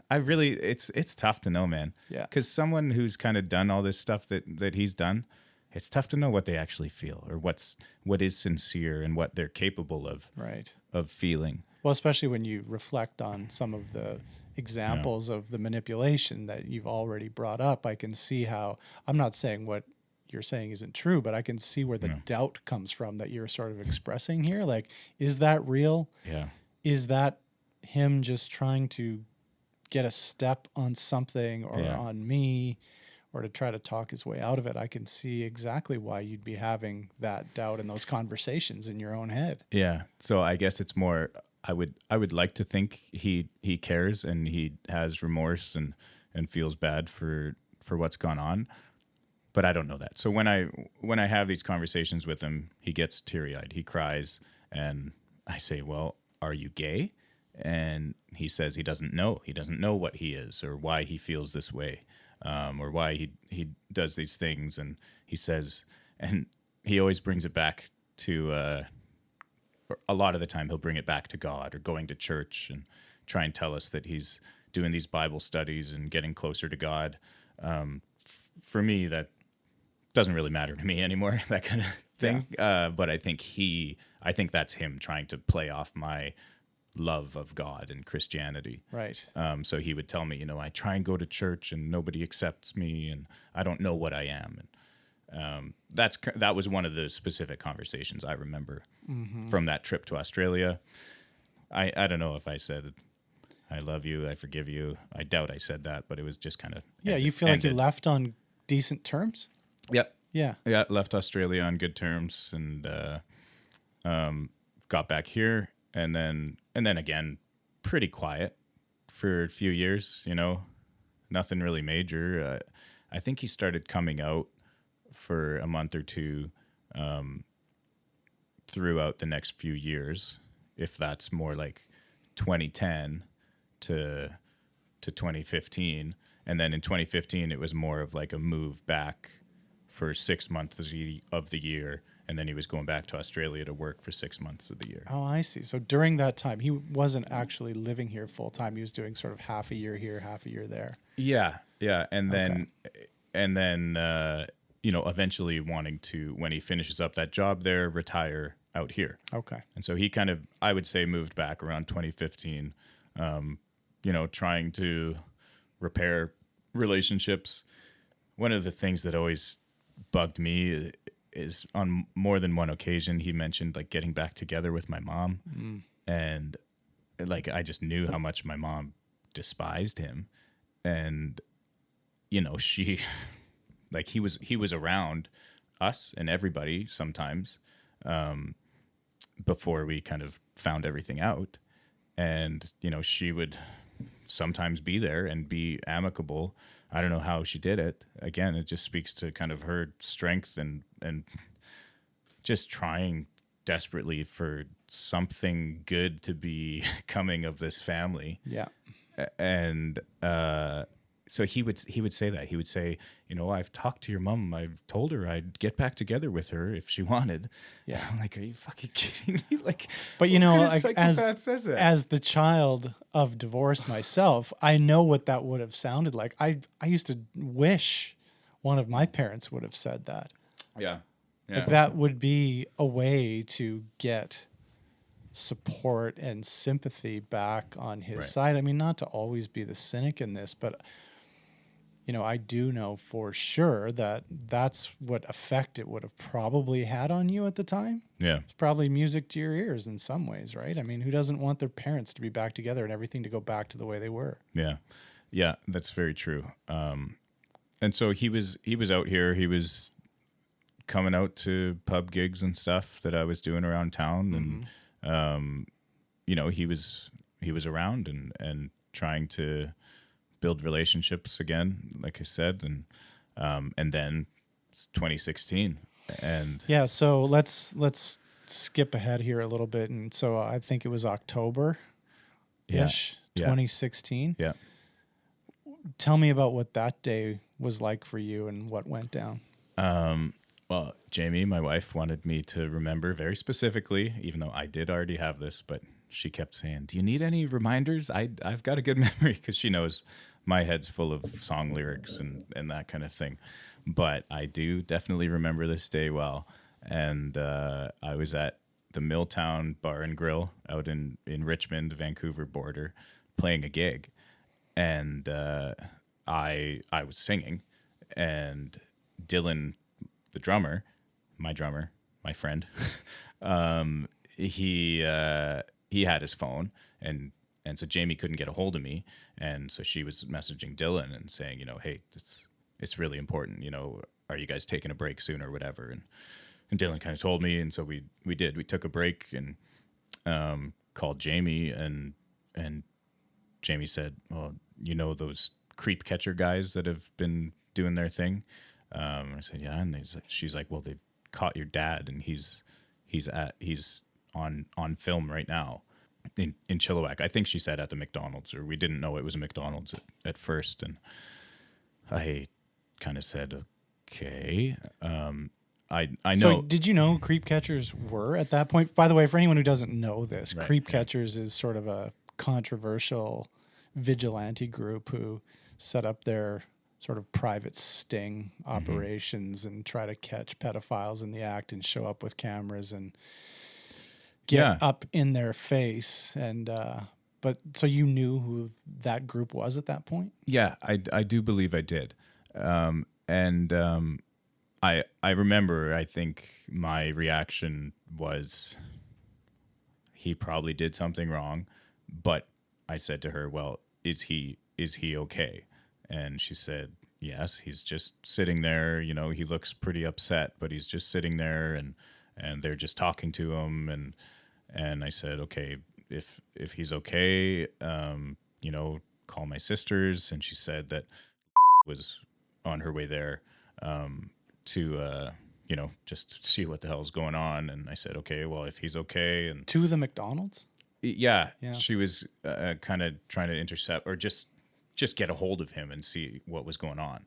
I really, it's tough to know, man. Yeah. Because someone who's kind of done all this stuff that he's done, it's tough to know what they actually feel or what is sincere and what they're capable of. Right. Of feeling. Well, especially when you reflect on some of the examples of the manipulation that you've already brought up. I can see how, I'm not saying what you're saying isn't true, but I can see where the doubt comes from that you're sort of expressing here. Like, is that real? Yeah. Is that him just trying to get a step on something or on me, or to try to talk his way out of it? I can see exactly why you'd be having that doubt in those conversations in your own head. Yeah. So I guess it's more, I would like to think he cares and he has remorse and feels bad for what's gone on, but I don't know that. So when I have these conversations with him, he gets teary-eyed, he cries, and I say, well, are you gay? And he says he doesn't know. He doesn't know what he is or why he feels this way, or why he does these things. And he says, and he always brings it back to, a lot of the time he'll bring it back to God or going to church and try and tell us that he's doing these Bible studies and getting closer to God. For me, that doesn't really matter to me anymore, that kind of thing. Yeah. But I think that's him trying to play off my love of God and Christianity. Right. So he would tell me, I try and go to church and nobody accepts me and I don't know what I am. And that was one of the specific conversations I remember from that trip to Australia. I don't know if I said, I love you, I forgive you. I doubt I said that, but it was just kind of you feel like you left on decent terms? Yep. Yeah. Yeah, left Australia on good terms and got back here. And then again, pretty quiet for a few years, nothing really major. I think he started coming out for a month or two throughout the next few years, if that's more like 2010 to 2015. And then in 2015, it was more of like a move back for 6 months of the year. And then he was going back to Australia to work for 6 months of the year. Oh, I see. So during that time, he wasn't actually living here full time. He was doing sort of half a year here, half a year there. Yeah. And then, eventually wanting to, when he finishes up that job there, retire out here. Okay. And so he kind of, I would say, moved back around 2015, trying to repair relationships. One of the things that always bugged me is on more than one occasion he mentioned like getting back together with my mom, and like I just knew how much my mom despised him, and she like he was around us and everybody sometimes, before we kind of found everything out, and she would sometimes be there and be amicable. I don't know how she did it. Again, it just speaks to kind of her strength and just trying desperately for something good to be coming of this family. Yeah. And so he would say that. He would say, I've talked to your mom. I've told her I'd get back together with her if she wanted. Yeah. I'm like, are you fucking kidding me? Like, But what kind of like psychopath says that? as the child of divorce myself, I know what that would have sounded like. I used to wish one of my parents would have said that. Yeah. Like that would be a way to get support and sympathy back on his Right. side. I mean, not to always be the cynic in this, but I do know for sure that that's what effect it would have probably had on you at the time. Yeah. It's probably music to your ears in some ways, right? I mean, who doesn't want their parents to be back together and everything to go back to the way they were? Yeah. Yeah, that's very true. And so he was out here. He was coming out to pub gigs and stuff that I was doing around town, and he was around and trying to build relationships again, like I said, and then it's 2016, and Yeah, so let's skip ahead here a little bit, and so I think it was October ish, Yeah. 2016. yeah. Tell me about what that day was like for you and what went down. Well, Jamie, my wife, wanted me to remember very specifically, even though I did already have this, but she kept saying, "Do you need any reminders?" I've got a good memory, because she knows my head's full of song lyrics and that kind of thing. But I do definitely remember this day well. And I was at the Milltown Bar and Grill out in Richmond, Vancouver border, playing a gig. And I was singing, and Dylan, the drummer, my friend, he had his phone, and so Jamie couldn't get a hold of me, and so she was messaging Dylan and saying, hey, it's really important, are you guys taking a break soon or whatever? And Dylan kind of told me, and so we took a break and called Jamie, and Jamie said, well, those creep catcher guys that have been doing their thing. I said, yeah, and she's like, well, they've caught your dad, and he's on film right now in Chilliwack. I think she said at the McDonald's, or we didn't know it was a McDonald's at first, and I kind of said, okay. I know. So did you know who creep catchers were at that point? By the way, for anyone who doesn't know this, Right, creep yeah. catchers is sort of a controversial vigilante group who set up their sort of private sting operations and try to catch pedophiles in the act and show up with cameras and get up in their face. And but so you knew who that group was at that point? Yeah, I do believe I did. I remember, I think my reaction was, he probably did something wrong, but I said to her, well, is he okay? And she said, yes, he's just sitting there, he looks pretty upset, but he's just sitting there, and they're just talking to him, and I said, okay, if he's okay, call my sisters. And she said that was on her way there to just see what the hell's going on. And I said, okay, well, if he's okay. And To the McDonald's? yeah. Yeah. She was kind of trying to intercept, or just get a hold of him and see what was going on.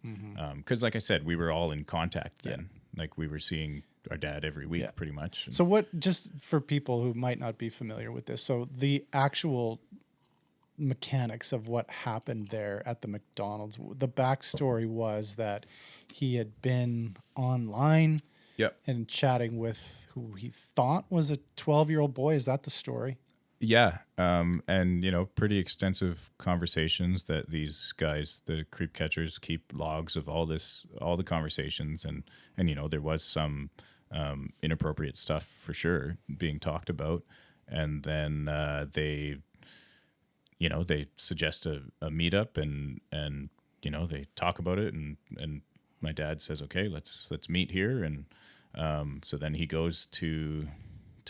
Because like I said, we were all in contact then. Like, we were seeing our dad every week pretty much. And So what, just for people who might not be familiar with this, so the actual mechanics of what happened there at the McDonald's, the backstory was that he had been online Yep. and chatting with who he thought was a 12-year-old boy. Is that the story? Yeah. And, pretty extensive conversations that these guys, the creep catchers, keep logs of all the conversations. And there was some inappropriate stuff for sure being talked about. And then they they suggest a meetup, and they talk about it, and my dad says, okay, let's meet here. And so then he goes to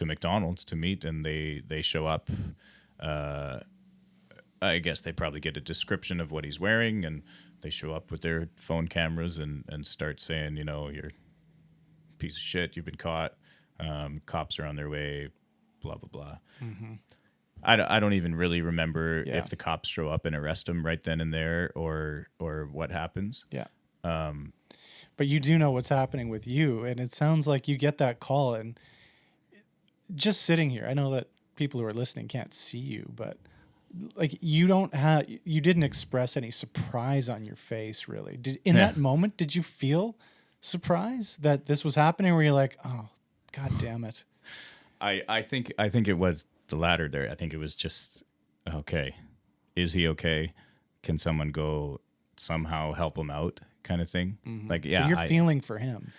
McDonald's to meet, and they show up. I guess they probably get a description of what he's wearing, and they show up with their phone cameras and start saying, you're a piece of shit, you've been caught, cops are on their way, blah, blah, blah. Mm-hmm. I don't even really remember Yeah. if the cops show up and arrest him right then and there, or what happens. Yeah. But you do know what's happening with you, and it sounds like you get that call, and just sitting here, I know that people who are listening can't see you, but like you didn't express any surprise on your face, really. In that moment, did you feel surprise that this was happening, or were you like, oh, God damn it? I think it was the latter there. I think it was just, okay, is he okay? Can someone go somehow help him out, kind of thing? Mm-hmm. Like, so you're feeling for him.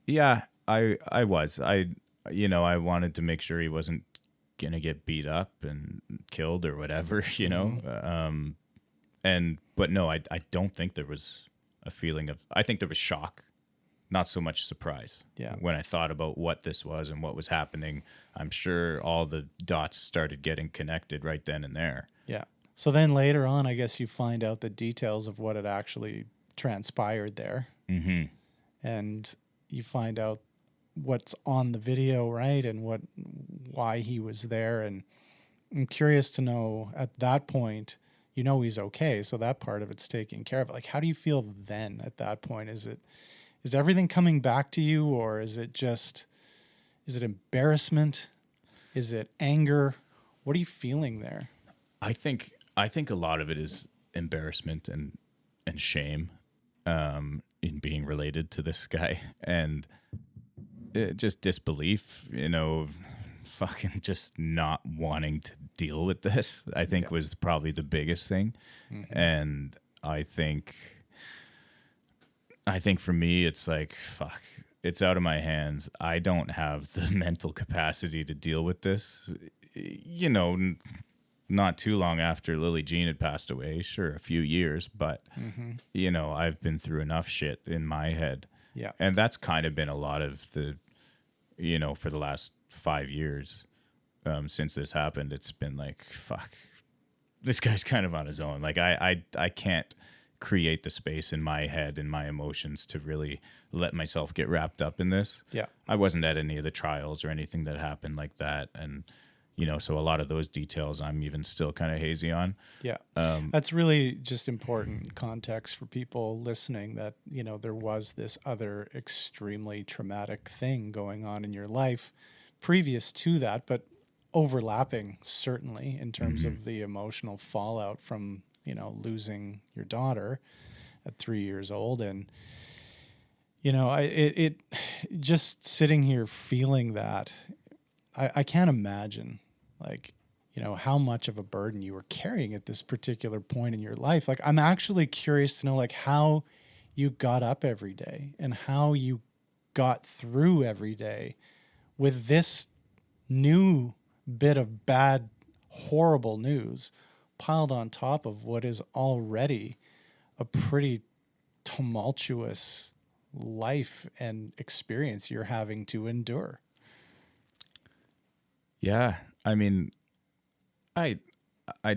Yeah, I was. I wanted to make sure he wasn't gonna get beat up and killed or whatever, Mm-hmm. But no, I don't think there was a feeling of, I think there was shock, not so much surprise. Yeah. When I thought about what this was and what was happening, I'm sure all the dots started getting connected right then and there. Yeah. So then later on, I guess you find out the details of what had actually transpired there. Mm-hmm. And you find out what's on the video, right? And why he was there. And I'm curious to know at that point, he's okay. So that part of it's taken care of. Like, how do you feel then at that point? Is everything coming back to you, or is it embarrassment? Is it anger? What are you feeling there? I think a lot of it is embarrassment and shame in being related to this guy, and just disbelief, fucking just not wanting to deal with this, I think was probably the biggest thing. Mm-hmm. And I think for me, it's like, fuck, it's out of my hands. I don't have the mental capacity to deal with this. Not too long after Lily Jean had passed away, sure, a few years, but, I've been through enough shit in my head. Yeah. And that's kind of been a lot of the, for the last 5 years since this happened, it's been like, fuck, this guy's kind of on his own. Like, I can't create the space in my head and my emotions to really let myself get wrapped up in this. Yeah. I wasn't at any of the trials or anything that happened like that. And, so a lot of those details I'm even still kind of hazy on. Yeah. That's really just important context for people listening that, there was this other extremely traumatic thing going on in your life previous to that, but overlapping certainly in terms of the emotional fallout from, losing your daughter at 3 years old. And, it just sitting here feeling that, I can't imagine, like, how much of a burden you were carrying at this particular point in your life. Like, I'm actually curious to know, like, how you got up every day and how you got through every day with this new bit of bad, horrible news piled on top of what is already a pretty tumultuous life and experience you're having to endure. Yeah. I mean, I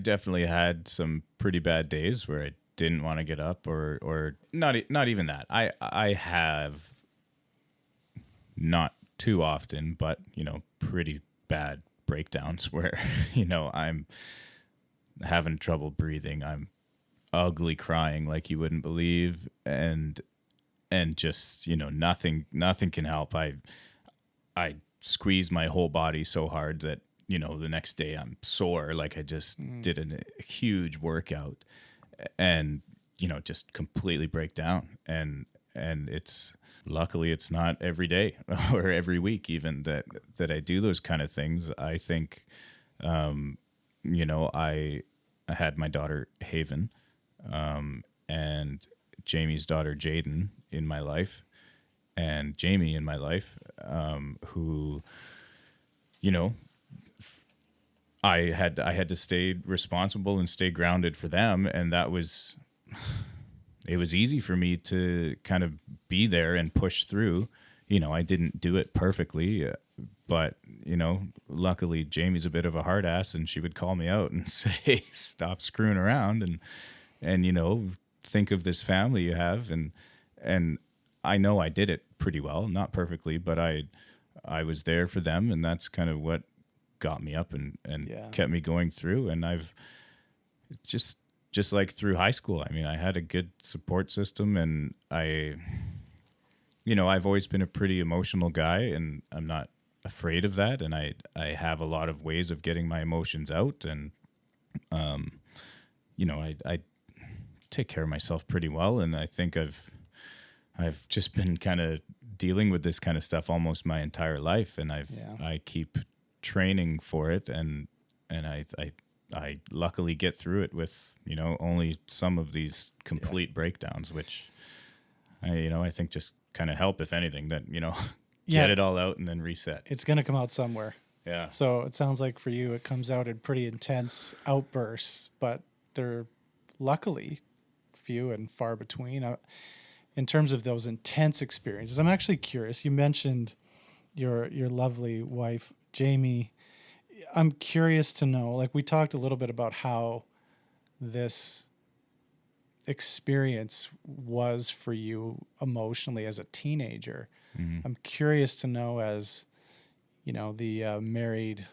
definitely had some pretty bad days where I didn't want to get up, or not even that. I have, not too often, but pretty bad breakdowns where I'm having trouble breathing, I'm ugly crying like you wouldn't believe, and just nothing can help. I squeeze my whole body so hard that the next day I'm sore, like I just did a huge workout, and just completely break down. And it's, luckily it's not every day or every week even that I do those kind of things. I think I had my daughter Haven and Jamie's daughter Jaden in my life, and Jamie in my life, who I had to stay responsible and stay grounded for them, and it was easy for me to kind of be there and push through. I didn't do it perfectly, but luckily Jamie's a bit of a hard ass, and she would call me out and say, "Stop screwing around," and think of this family you have, and I know I did it pretty well, not perfectly, but I was there for them, and that's kind of what got me up and Yeah. kept me going through. And I've just like through high school, I mean, I had a good support system, and I've always been a pretty emotional guy, and I'm not afraid of that, and I have a lot of ways of getting my emotions out, and I take care of myself pretty well, and I think I've just been kind of dealing with this kind of stuff almost my entire life, and I keep training for it, and I luckily get through it with only some of these complete breakdowns, which I think just kind of help, if anything, that get it all out and then reset. It's going to come out somewhere. Yeah. So it sounds like for you, it comes out in pretty intense outbursts, but they're luckily few and far between. In terms of those intense experiences, I'm actually curious. You mentioned your lovely wife, Jamie. I'm curious to know, like we talked a little bit about how this experience was for you emotionally as a teenager. Mm-hmm. I'm curious to know, as the married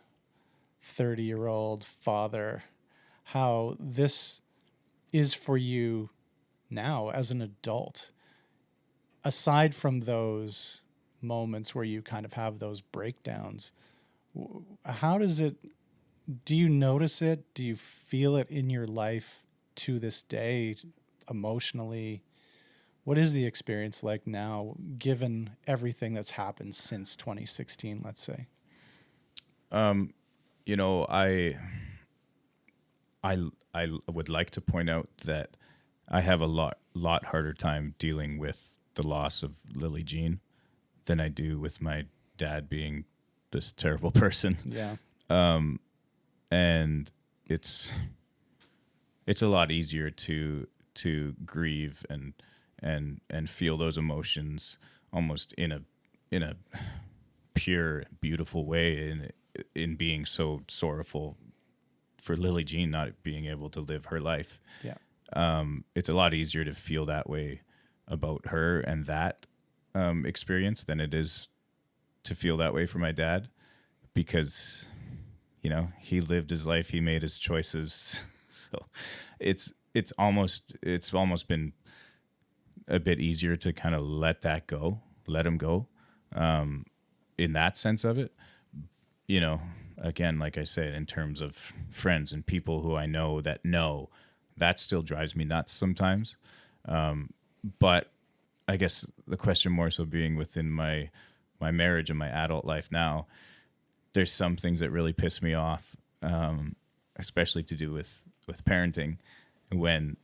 30-year-old father, how this is for you now as an adult, aside from those moments where you kind of have those breakdowns. How does it, do you notice it? Do you feel it in your life to this day, emotionally? What is the experience like now, given everything that's happened since 2016, let's say? I would like to point out that I have a lot harder time dealing with the loss of Lily Jean than I do with my dad being this terrible person. Yeah. And it's a lot easier to grieve and feel those emotions almost in a pure, beautiful way, in being so sorrowful for Lily Jean not being able to live her life. Yeah. It's a lot easier to feel that way about her and that experience than it is to feel that way for my dad, because he lived his life, he made his choices. So it's almost been a bit easier to kind of let him go, in that sense of it. Again, like I said, in terms of friends and people who I know, that still drives me nuts sometimes. But I guess the question more so being within my marriage and my adult life now, there's some things that really piss me off, especially to do with parenting, when,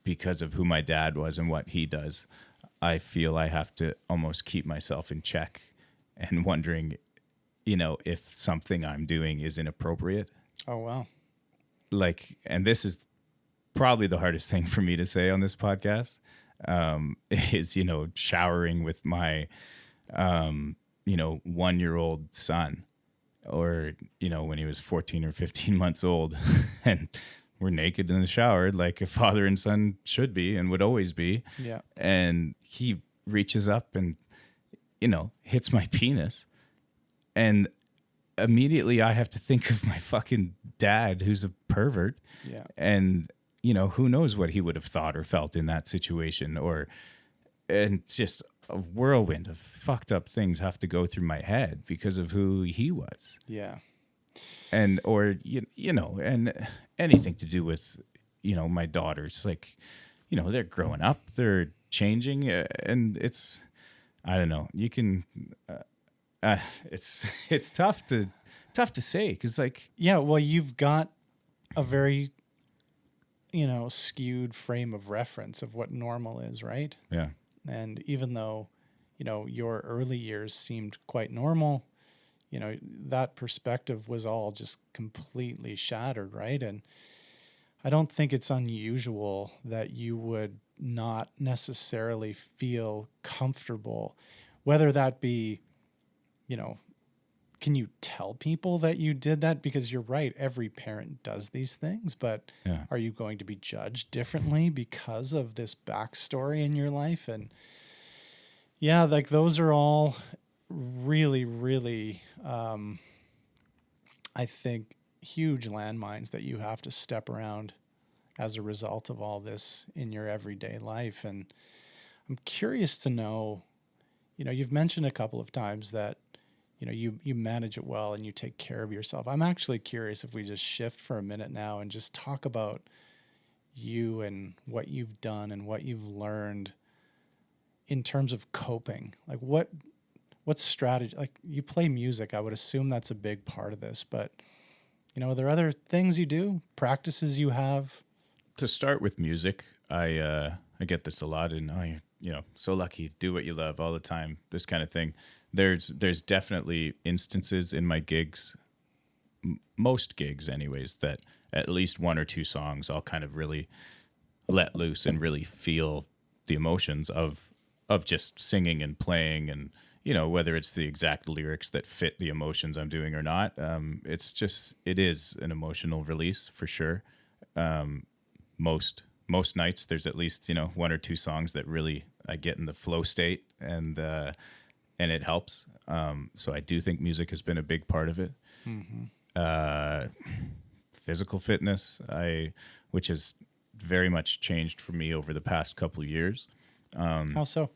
because of who my dad was and what he does, I feel I have to almost keep myself in check and wondering, if something I'm doing is inappropriate. Oh, wow. And this is probably the hardest thing for me to say on this podcast, is, showering with my, 1-year-old son, or, when he was 14 or 15 months old, and we're naked in the shower like a father and son should be and would always be. Yeah. And he reaches up and, hits my penis. And immediately I have to think of my fucking dad, who's a pervert. Yeah. And, who knows what he would have thought or felt in that situation, and just a whirlwind of fucked up things have to go through my head because of who he was. Yeah. And, and anything to do with, my daughters, they're growing up, they're changing, and it's, I don't know, you can, it's tough to say, because yeah, well, you've got a very skewed frame of reference of what normal is, right? Yeah. And even though your early years seemed quite normal, that perspective was all just completely shattered, right? And I don't think it's unusual that you would not necessarily feel comfortable, whether that be, you know, can you tell people that you did that? Because you're right, every parent does these things, but Yeah. are you going to be judged differently because of this backstory in your life? And yeah, like those are all really, really, I think, huge landmines that you have to step around as a result of all this in your everyday life. And I'm curious to know, you've mentioned a couple of times that, you manage it well and you take care of yourself. I'm actually curious if we just shift for a minute now and just talk about you and what you've done and what you've learned in terms of coping. Like what strategy, like you play music, I would assume that's a big part of this, but are there other things you do, practices you have? To start with music, I get this a lot, and you're so lucky, do what you love all the time, this kind of thing. There's definitely instances in my gigs, most gigs anyways, that at least one or two songs I'll kind of really let loose and really feel the emotions of just singing and playing, and whether it's the exact lyrics that fit the emotions I'm doing or not. It is an emotional release for sure. Most nights there's at least one or two songs that really I get in the flow state, and it helps. So I do think music has been a big part of it. Physical fitness, which has very much changed for me over the past couple of years. How so?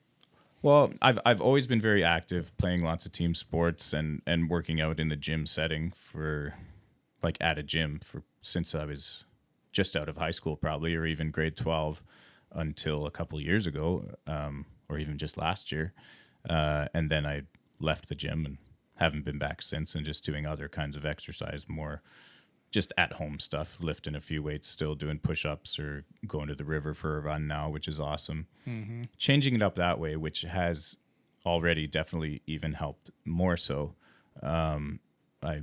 Well, I've always been very active, playing lots of team sports and working out in the gym setting at a gym since I was just out of high school, probably, or even grade 12 until a couple of years ago, or even just last year. And then I left the gym and haven't been back since, and just doing other kinds of exercise, more just at home stuff, lifting a few weights, still doing push-ups or going to the river for a run now, which is awesome. Mm-hmm. Changing it up that way, which has already definitely even helped more so. I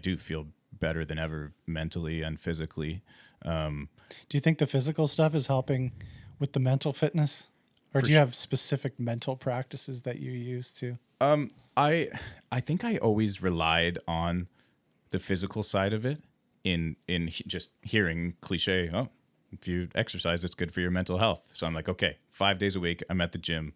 do feel better than ever mentally and physically. Do you think the physical stuff is helping with the mental fitness? Or For do you sure. have specific mental practices that you use too? I think I always relied on the physical side of it in just hearing cliche, oh, if you exercise, it's good for your mental health. So I'm like, okay, 5 days a week, I'm at the gym,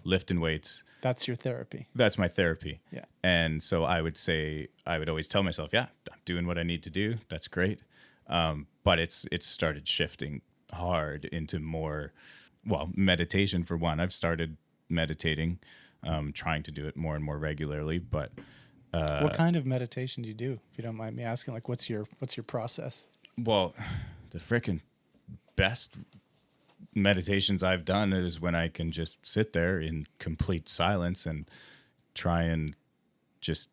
lifting weights. That's your therapy. That's my therapy. Yeah. And so I would always tell myself, yeah, I'm doing what I need to do. That's great. But it's started shifting hard into more, meditation for one. I've started meditating, trying to do it more and more regularly, but What kind of meditation do you do? If you don't mind me asking, like what's your process? well, the frickin' best meditations I've done is when I can just sit there in complete silence and try and just,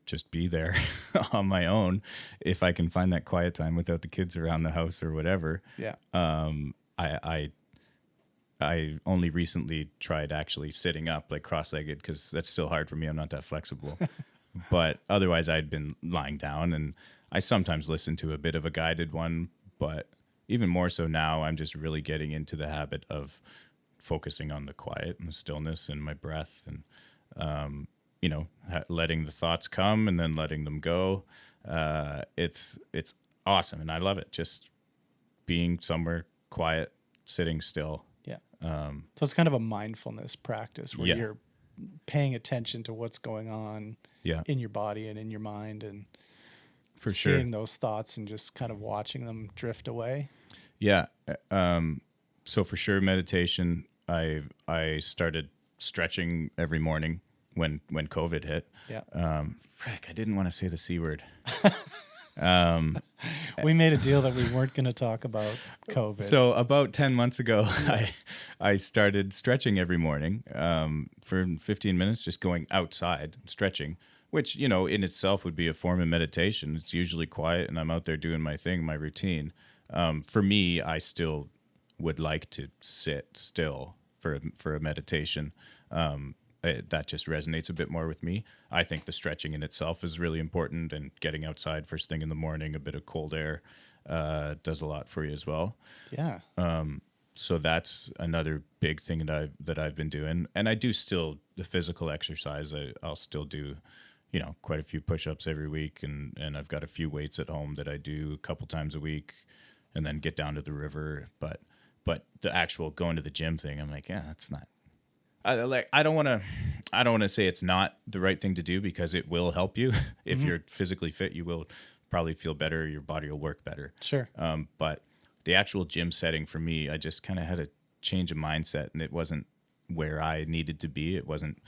just be there on my own. If I can find that quiet time without the kids around the house or whatever. Yeah. I only recently tried actually sitting up, like cross-legged, because that's still hard for me. I'm not that flexible. But otherwise, I'd been lying down, and I sometimes listen to a bit of a guided one. But even more so now, I'm just really getting into the habit of focusing on the quiet and the stillness and my breath, and letting the thoughts come and then letting them go. It's awesome, and I love it. Just being somewhere quiet, sitting still. Yeah. So it's kind of a mindfulness practice where Yeah. you're paying attention to what's going on Yeah, in your body and in your mind, and for sure. seeing those thoughts and just kind of watching them drift away. Yeah. So for sure, meditation. I started stretching every morning when COVID hit. Yeah. I didn't want to say the C word. We made a deal that we weren't going to talk about COVID. So about 10 months ago, I started stretching every morning for 15 minutes, just going outside stretching, which, in itself would be a form of meditation. It's usually quiet and I'm out there doing my thing, my routine. For me, I still would like to sit still for a meditation, that just resonates a bit more with me. I think the stretching in itself is really important, and getting outside first thing in the morning, a bit of cold air, does a lot for you as well. Yeah. So that's another big thing that I've been doing, and I do still the physical exercise. I'll still do, quite a few push-ups every week, and I've got a few weights at home that I do a couple times a week, and then get down to the river. But the actual going to the gym thing, I'm like, yeah, that's not. I don't want to say it's not the right thing to do, because it will help you. If you're physically fit, you will probably feel better. Your body will work better. Sure. But the actual gym setting for me, I just kind of had a change of mindset, and it wasn't where I needed to be. It wasn't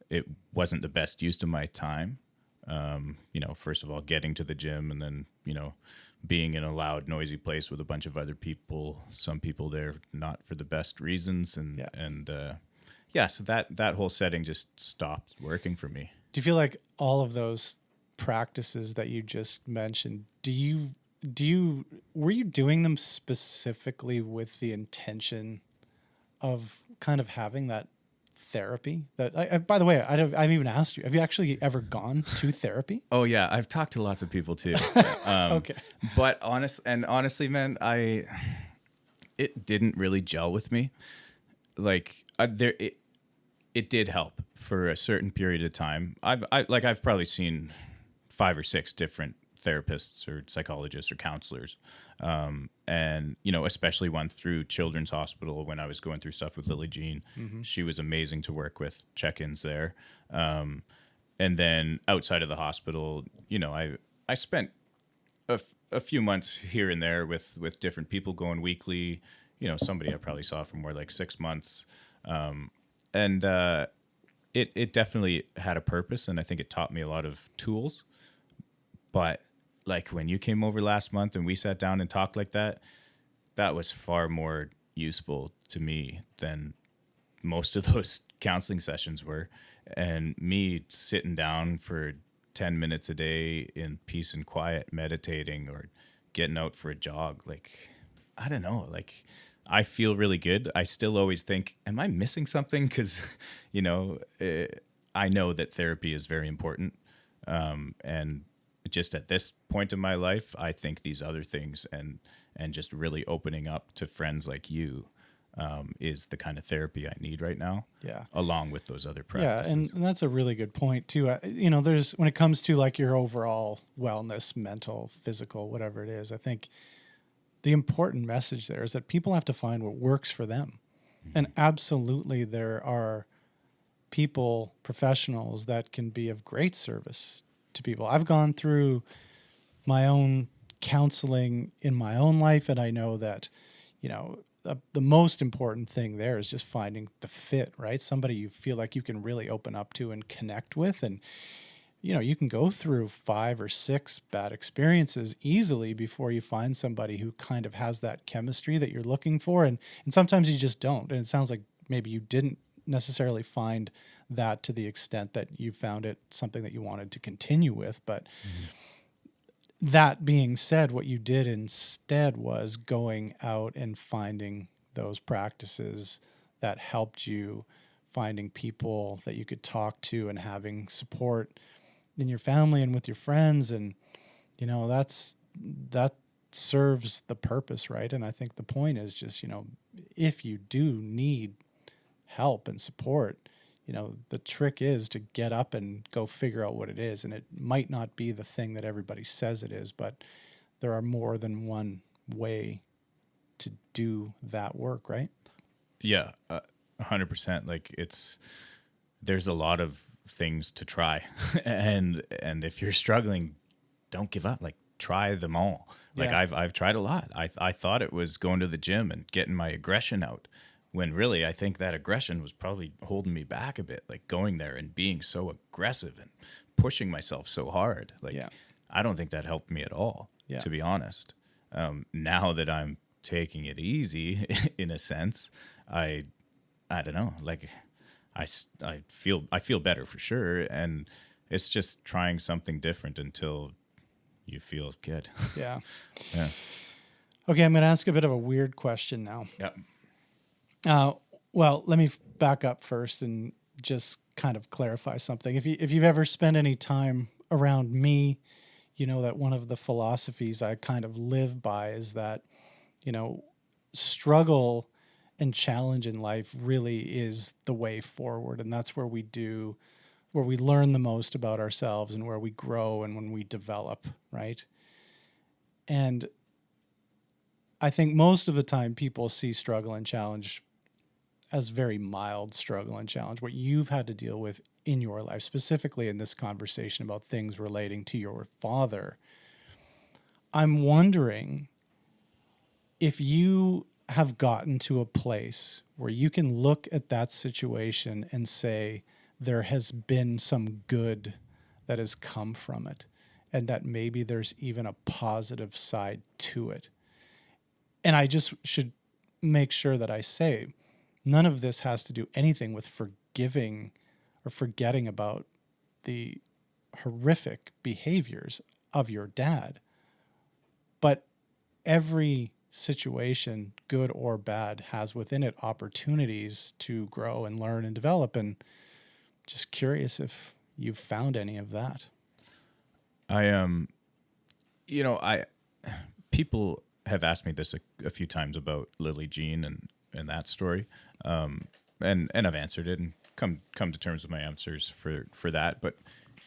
the best use of my time. First of all, getting to the gym, and then, being in a loud, noisy place with a bunch of other people, some people there not for the best reasons. So that whole setting just stopped working for me. Do you feel like all of those practices that you just mentioned, were you doing them specifically with the intention of kind of having that therapy? By the way, I haven't even asked you, have you actually ever gone to therapy? Oh yeah, I've talked to lots of people too. Okay. But honestly, man, it didn't really gel with me. Like it did help for a certain period of time. I've probably seen 5 or 6 different therapists or psychologists or counselors. And, especially one through Children's Hospital when I was going through stuff with Lily Jean. Mm-hmm. She was amazing to work with, check-ins there. And then outside of the hospital, I spent a few months here and there with different people going weekly. Somebody I probably saw for more like 6 months. And it definitely had a purpose, and I think it taught me a lot of tools. But like when you came over last month and we sat down and talked like that was far more useful to me than most of those counseling sessions were. And me sitting down for 10 minutes a day in peace and quiet, meditating or getting out for a jog, like, I don't know, like, I feel really good. I still always think, am I missing something? Because, I know that therapy is very important. And just at this point in my life, I think these other things and just really opening up to friends like you is the kind of therapy I need right now. Yeah. Along with those other practices. Yeah, and that's a really good point too. There's, when it comes to like your overall wellness, mental, physical, whatever it is, I think the important message there is that people have to find what works for them. Mm-hmm. And absolutely there are people, professionals that can be of great service to people. I've gone through my own counseling in my own life, and I know that, the most important thing there is just finding the fit, right? Somebody you feel like you can really open up to and connect with. And, you can go through 5 or 6 bad experiences easily before you find somebody who kind of has that chemistry that you're looking for. And sometimes you just don't. And it sounds like maybe you didn't necessarily find that to the extent that you found it something that you wanted to continue with. But that being said, what you did instead was going out and finding those practices that helped you, finding people that you could talk to and having support in your family and with your friends. And, that serves the purpose, right? And I think the point is just, if you do need help and support, the trick is to get up and go figure out what it is. And it might not be the thing that everybody says it is, but there are more than one way to do that work, right? Yeah, 100%. Like there's a lot of things to try. and if you're struggling, don't give up. Like, try them all. Like, Yeah. I've tried a lot. I thought it was going to the gym and getting my aggression out, when really I think that aggression was probably holding me back a bit, like going there and being so aggressive and pushing myself so hard. Like, Yeah. I don't think that helped me at all, Yeah. to be honest. Now that I'm taking it easy in a sense, I don't know, like I feel better for sure. And it's just trying something different until you feel good. Yeah. Yeah. Okay, I'm going to ask a bit of a weird question now. Yep. Well, let me back up first and just kind of clarify something. If you've ever spent any time around me, you know that one of the philosophies I kind of live by is that, you know, struggle and challenge in life really is the way forward. And that's where we learn the most about ourselves and where we grow and when we develop, right? And I think most of the time people see struggle and challenge as very mild struggle and challenge, what you've had to deal with in your life, specifically in this conversation about things relating to your father. I'm wondering if you have gotten to a place where you can look at that situation and say there has been some good that has come from it, and that maybe there's even a positive side to it. And I just should make sure that I say none of this has to do anything with forgiving or forgetting about the horrific behaviors of your dad. But every situation, good or bad, has within it opportunities to grow and learn and develop. And just curious if you've found any of that. I I people have asked me this a few times about Lily Jean and that story, and I've answered it and come to terms with my answers for that. But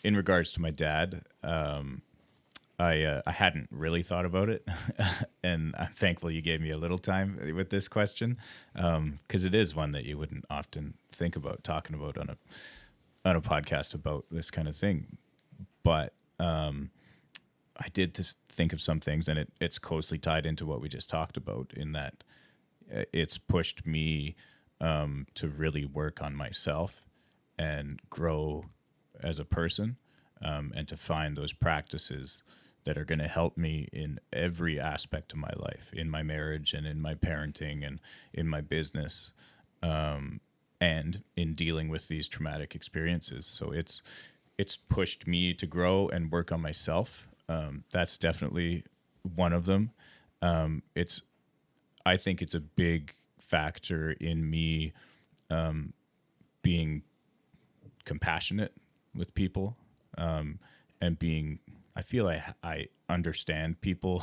in regards to my dad, I hadn't really thought about it, and I'm thankful you gave me a little time with this question, because it is one that you wouldn't often think about talking about on a podcast about this kind of thing. But I did think of some things, and it's closely tied into what we just talked about, in that it's pushed me to really work on myself and grow as a person, and to find those practices that are going to help me in every aspect of my life, in my marriage and in my parenting and in my business, and in dealing with these traumatic experiences. So it's pushed me to grow and work on myself. That's definitely one of them. I think it's a big factor in me being compassionate with people, and I feel I understand people,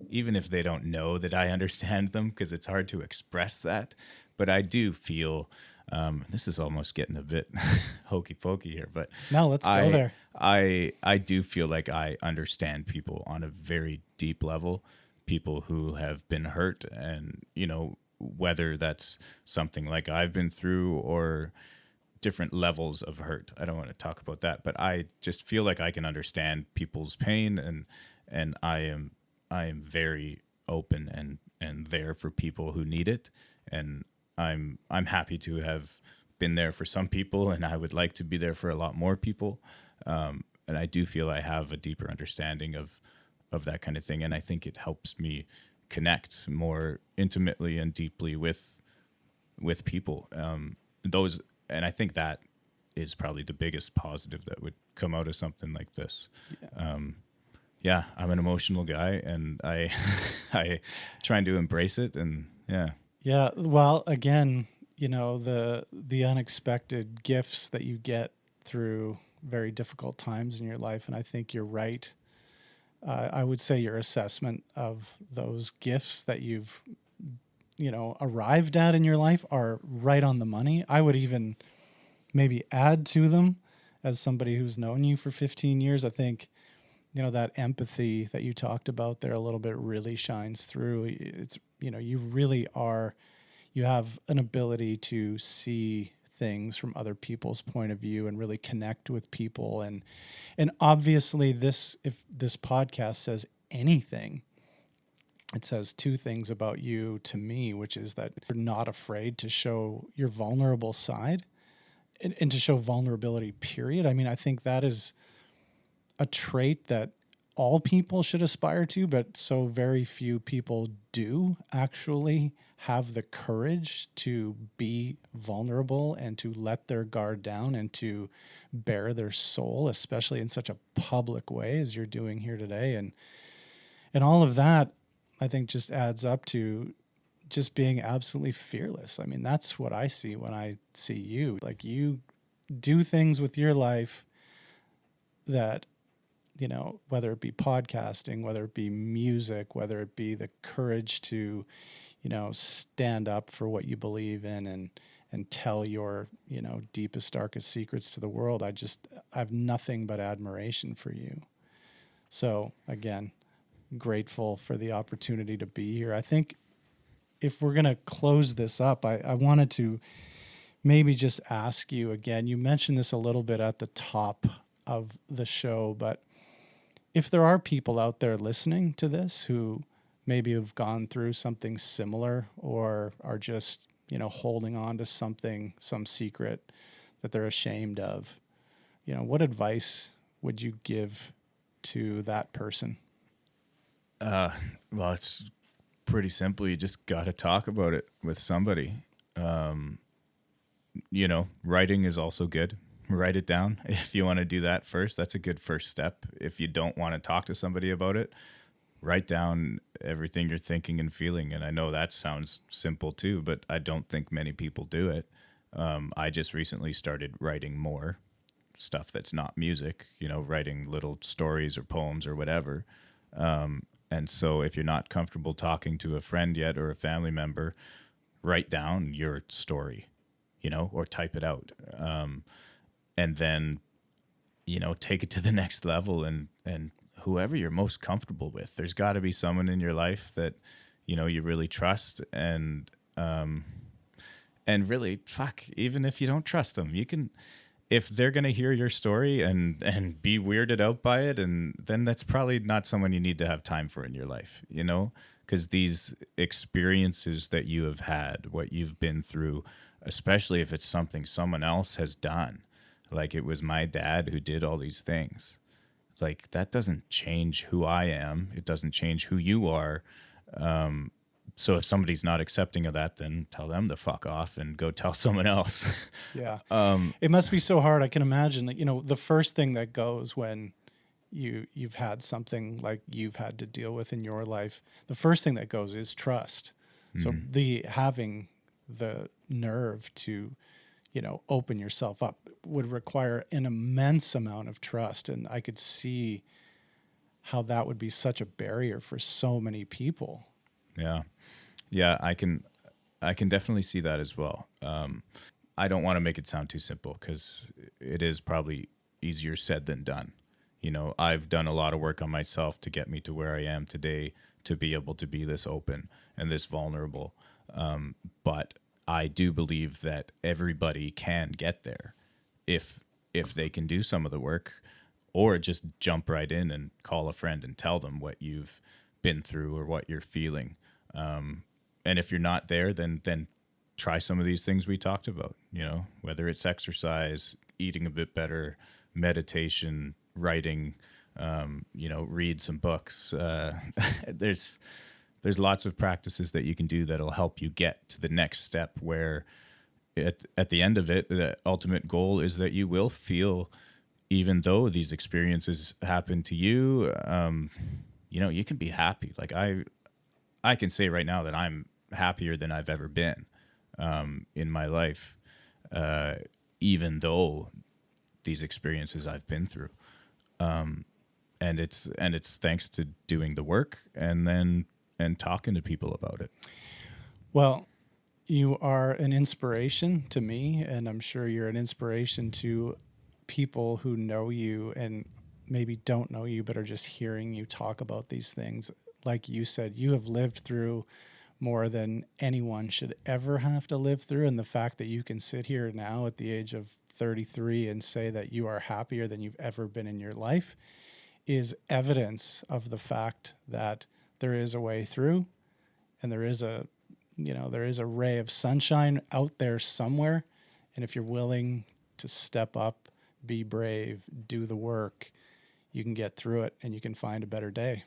even if they don't know that I understand them, because it's hard to express that. But I do feel, this is almost getting a bit hokey pokey here, but No, let's go there. I do feel like I understand people on a very deep level, people who have been hurt, and, whether that's something like I've been through or different levels of hurt. I don't want to talk about that, but I just feel like I can understand people's pain, and I am very open and there for people who need it. And I'm happy to have been there for some people, and I would like to be there for a lot more people. And I do feel I have a deeper understanding of that kind of thing, and I think it helps me connect more intimately and deeply with people. And I think that is probably the biggest positive that would come out of something like this. Yeah, I'm an emotional guy, and I trying to embrace it, and yeah. Yeah. Well, again, the unexpected gifts that you get through very difficult times in your life. And I think you're right. I would say your assessment of those gifts that you've, arrived at in your life are right on the money. I would even maybe add to them, as somebody who's known you for 15 years. I think, that empathy that you talked about there a little bit really shines through. It's, you really are, you have an ability to see things from other people's point of view and really connect with people. And obviously if this podcast says anything, it says two things about you to me, which is that you're not afraid to show your vulnerable side and to show vulnerability, period. I mean, I think that is a trait that all people should aspire to, but so very few people do actually have the courage to be vulnerable and to let their guard down and to bare their soul, especially in such a public way as you're doing here today. And all of that, I think, just adds up to just being absolutely fearless. I mean, that's what I see when I see you. Like, you do things with your life that, whether it be podcasting, whether it be music, whether it be the courage to, stand up for what you believe in and tell your, deepest, darkest secrets to the world. I have nothing but admiration for you. So again, grateful for the opportunity to be here. I think if we're going to close this up, I wanted to maybe just ask you again, you mentioned this a little bit at the top of the show, but if there are people out there listening to this who maybe have gone through something similar or are just, holding on to something, some secret that they're ashamed of, what advice would you give to that person? Well, it's pretty simple. You just got to talk about it with somebody. Writing is also good. Write it down if you want to do that first. That's a good first step. If you don't want to talk to somebody about it, write down everything you're thinking and feeling. And I know that sounds simple too, but I don't think many people do it. I just recently started writing more stuff that's not music, writing little stories or poems or whatever. And so if you're not comfortable talking to a friend yet or a family member, write down your story, or type it out. And then, take it to the next level and whoever you're most comfortable with. There's got to be someone in your life that, you really trust and really, even if you don't trust them, you can, if they're going to hear your story and be weirded out by it, and then that's probably not someone you need to have time for in your life, because these experiences that you have had, what you've been through, especially if it's something someone else has done, like it was my dad who did all these things. Like that doesn't change who I am. It doesn't change who you are. So if somebody's not accepting of that, then tell them to fuck off and go tell someone else. Yeah. It must be so hard. I can imagine that, the first thing that goes when you've had something like you've had to deal with in your life, the first thing that goes is trust. So having the nerve to, open yourself up would require an immense amount of trust. And I could see how that would be such a barrier for so many people. Yeah. Yeah, I can definitely see that as well. I don't want to make it sound too simple because it is probably easier said than done. I've done a lot of work on myself to get me to where I am today, to be able to be this open and this vulnerable. But I do believe that everybody can get there if they can do some of the work, or just jump right in and call a friend and tell them what you've been through or what you're feeling. And if you're not there, then try some of these things we talked about, whether it's exercise, eating a bit better, meditation, writing, read some books. There's lots of practices that you can do that'll help you get to the next step where at the end of it, the ultimate goal is that you will feel, even though these experiences happen to you, you can be happy. Like I can say right now that I'm happier than I've ever been in my life, even though these experiences I've been through. And it's thanks to doing the work and talking to people about it. Well, you are an inspiration to me, and I'm sure you're an inspiration to people who know you and maybe don't know you, but are just hearing you talk about these things. Like you said, you have lived through more than anyone should ever have to live through. And the fact that you can sit here now at the age of 33 and say that you are happier than you've ever been in your life is evidence of the fact that there is a way through, and there is a ray of sunshine out there somewhere. And if you're willing to step up, be brave, do the work, you can get through it and you can find a better day.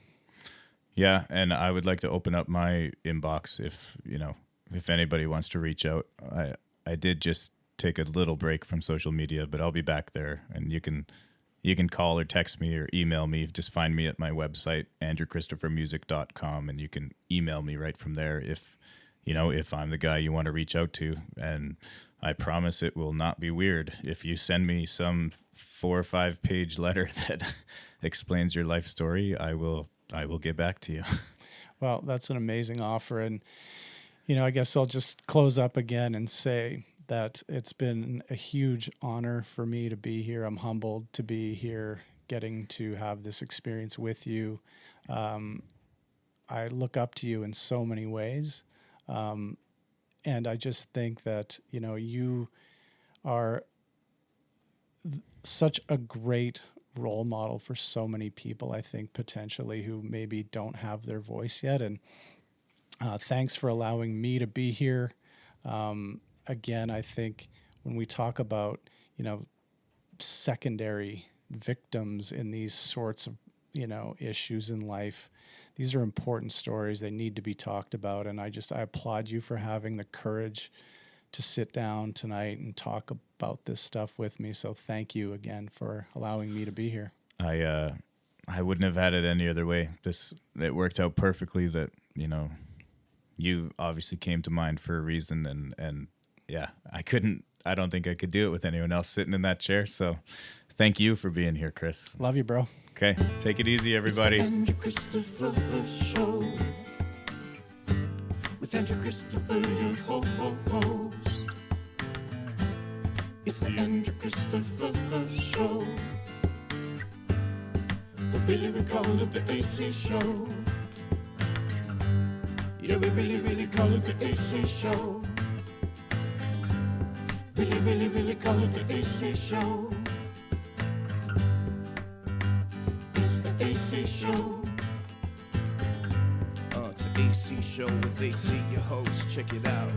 Yeah. And I would like to open up my inbox if anybody wants to reach out. I did just take a little break from social media, but I'll be back there, and you can call or text me or email me. Just find me at my website, andrewchristophermusic.com, and you can email me right from there if if I'm the guy you want to reach out to. And I promise it will not be weird. If you send me some 4 or 5 page letter that explains your life story, I will get back to you. Well, that's an amazing offer. And, I guess I'll just close up again and say that it's been a huge honor for me to be here. I'm humbled to be here, getting to have this experience with you. I look up to you in so many ways. And I just think that, you are such a great role model for so many people, I think, potentially, who maybe don't have their voice yet. And thanks for allowing me to be here. Again, I think when we talk about, secondary victims in these sorts of, issues in life, these are important stories. They need to be talked about. And I applaud you for having the courage to sit down tonight and talk about this stuff with me. So thank you again for allowing me to be here. I wouldn't have had it any other way. It worked out perfectly that, you obviously came to mind for a reason. And yeah, I don't think I could do it with anyone else sitting in that chair. So thank you for being here, Chris. Love you, bro. Okay. Take it easy, everybody. It's the Andrew Christopher Show. With Andrew Christopher, your host. It's the Andrew Christopher Show. But really we call it the AC Show. Yeah, we really call it the AC Show. Really call it the AC Show. It's the AC Show. It's the AC Show with AC, your host. Check it out.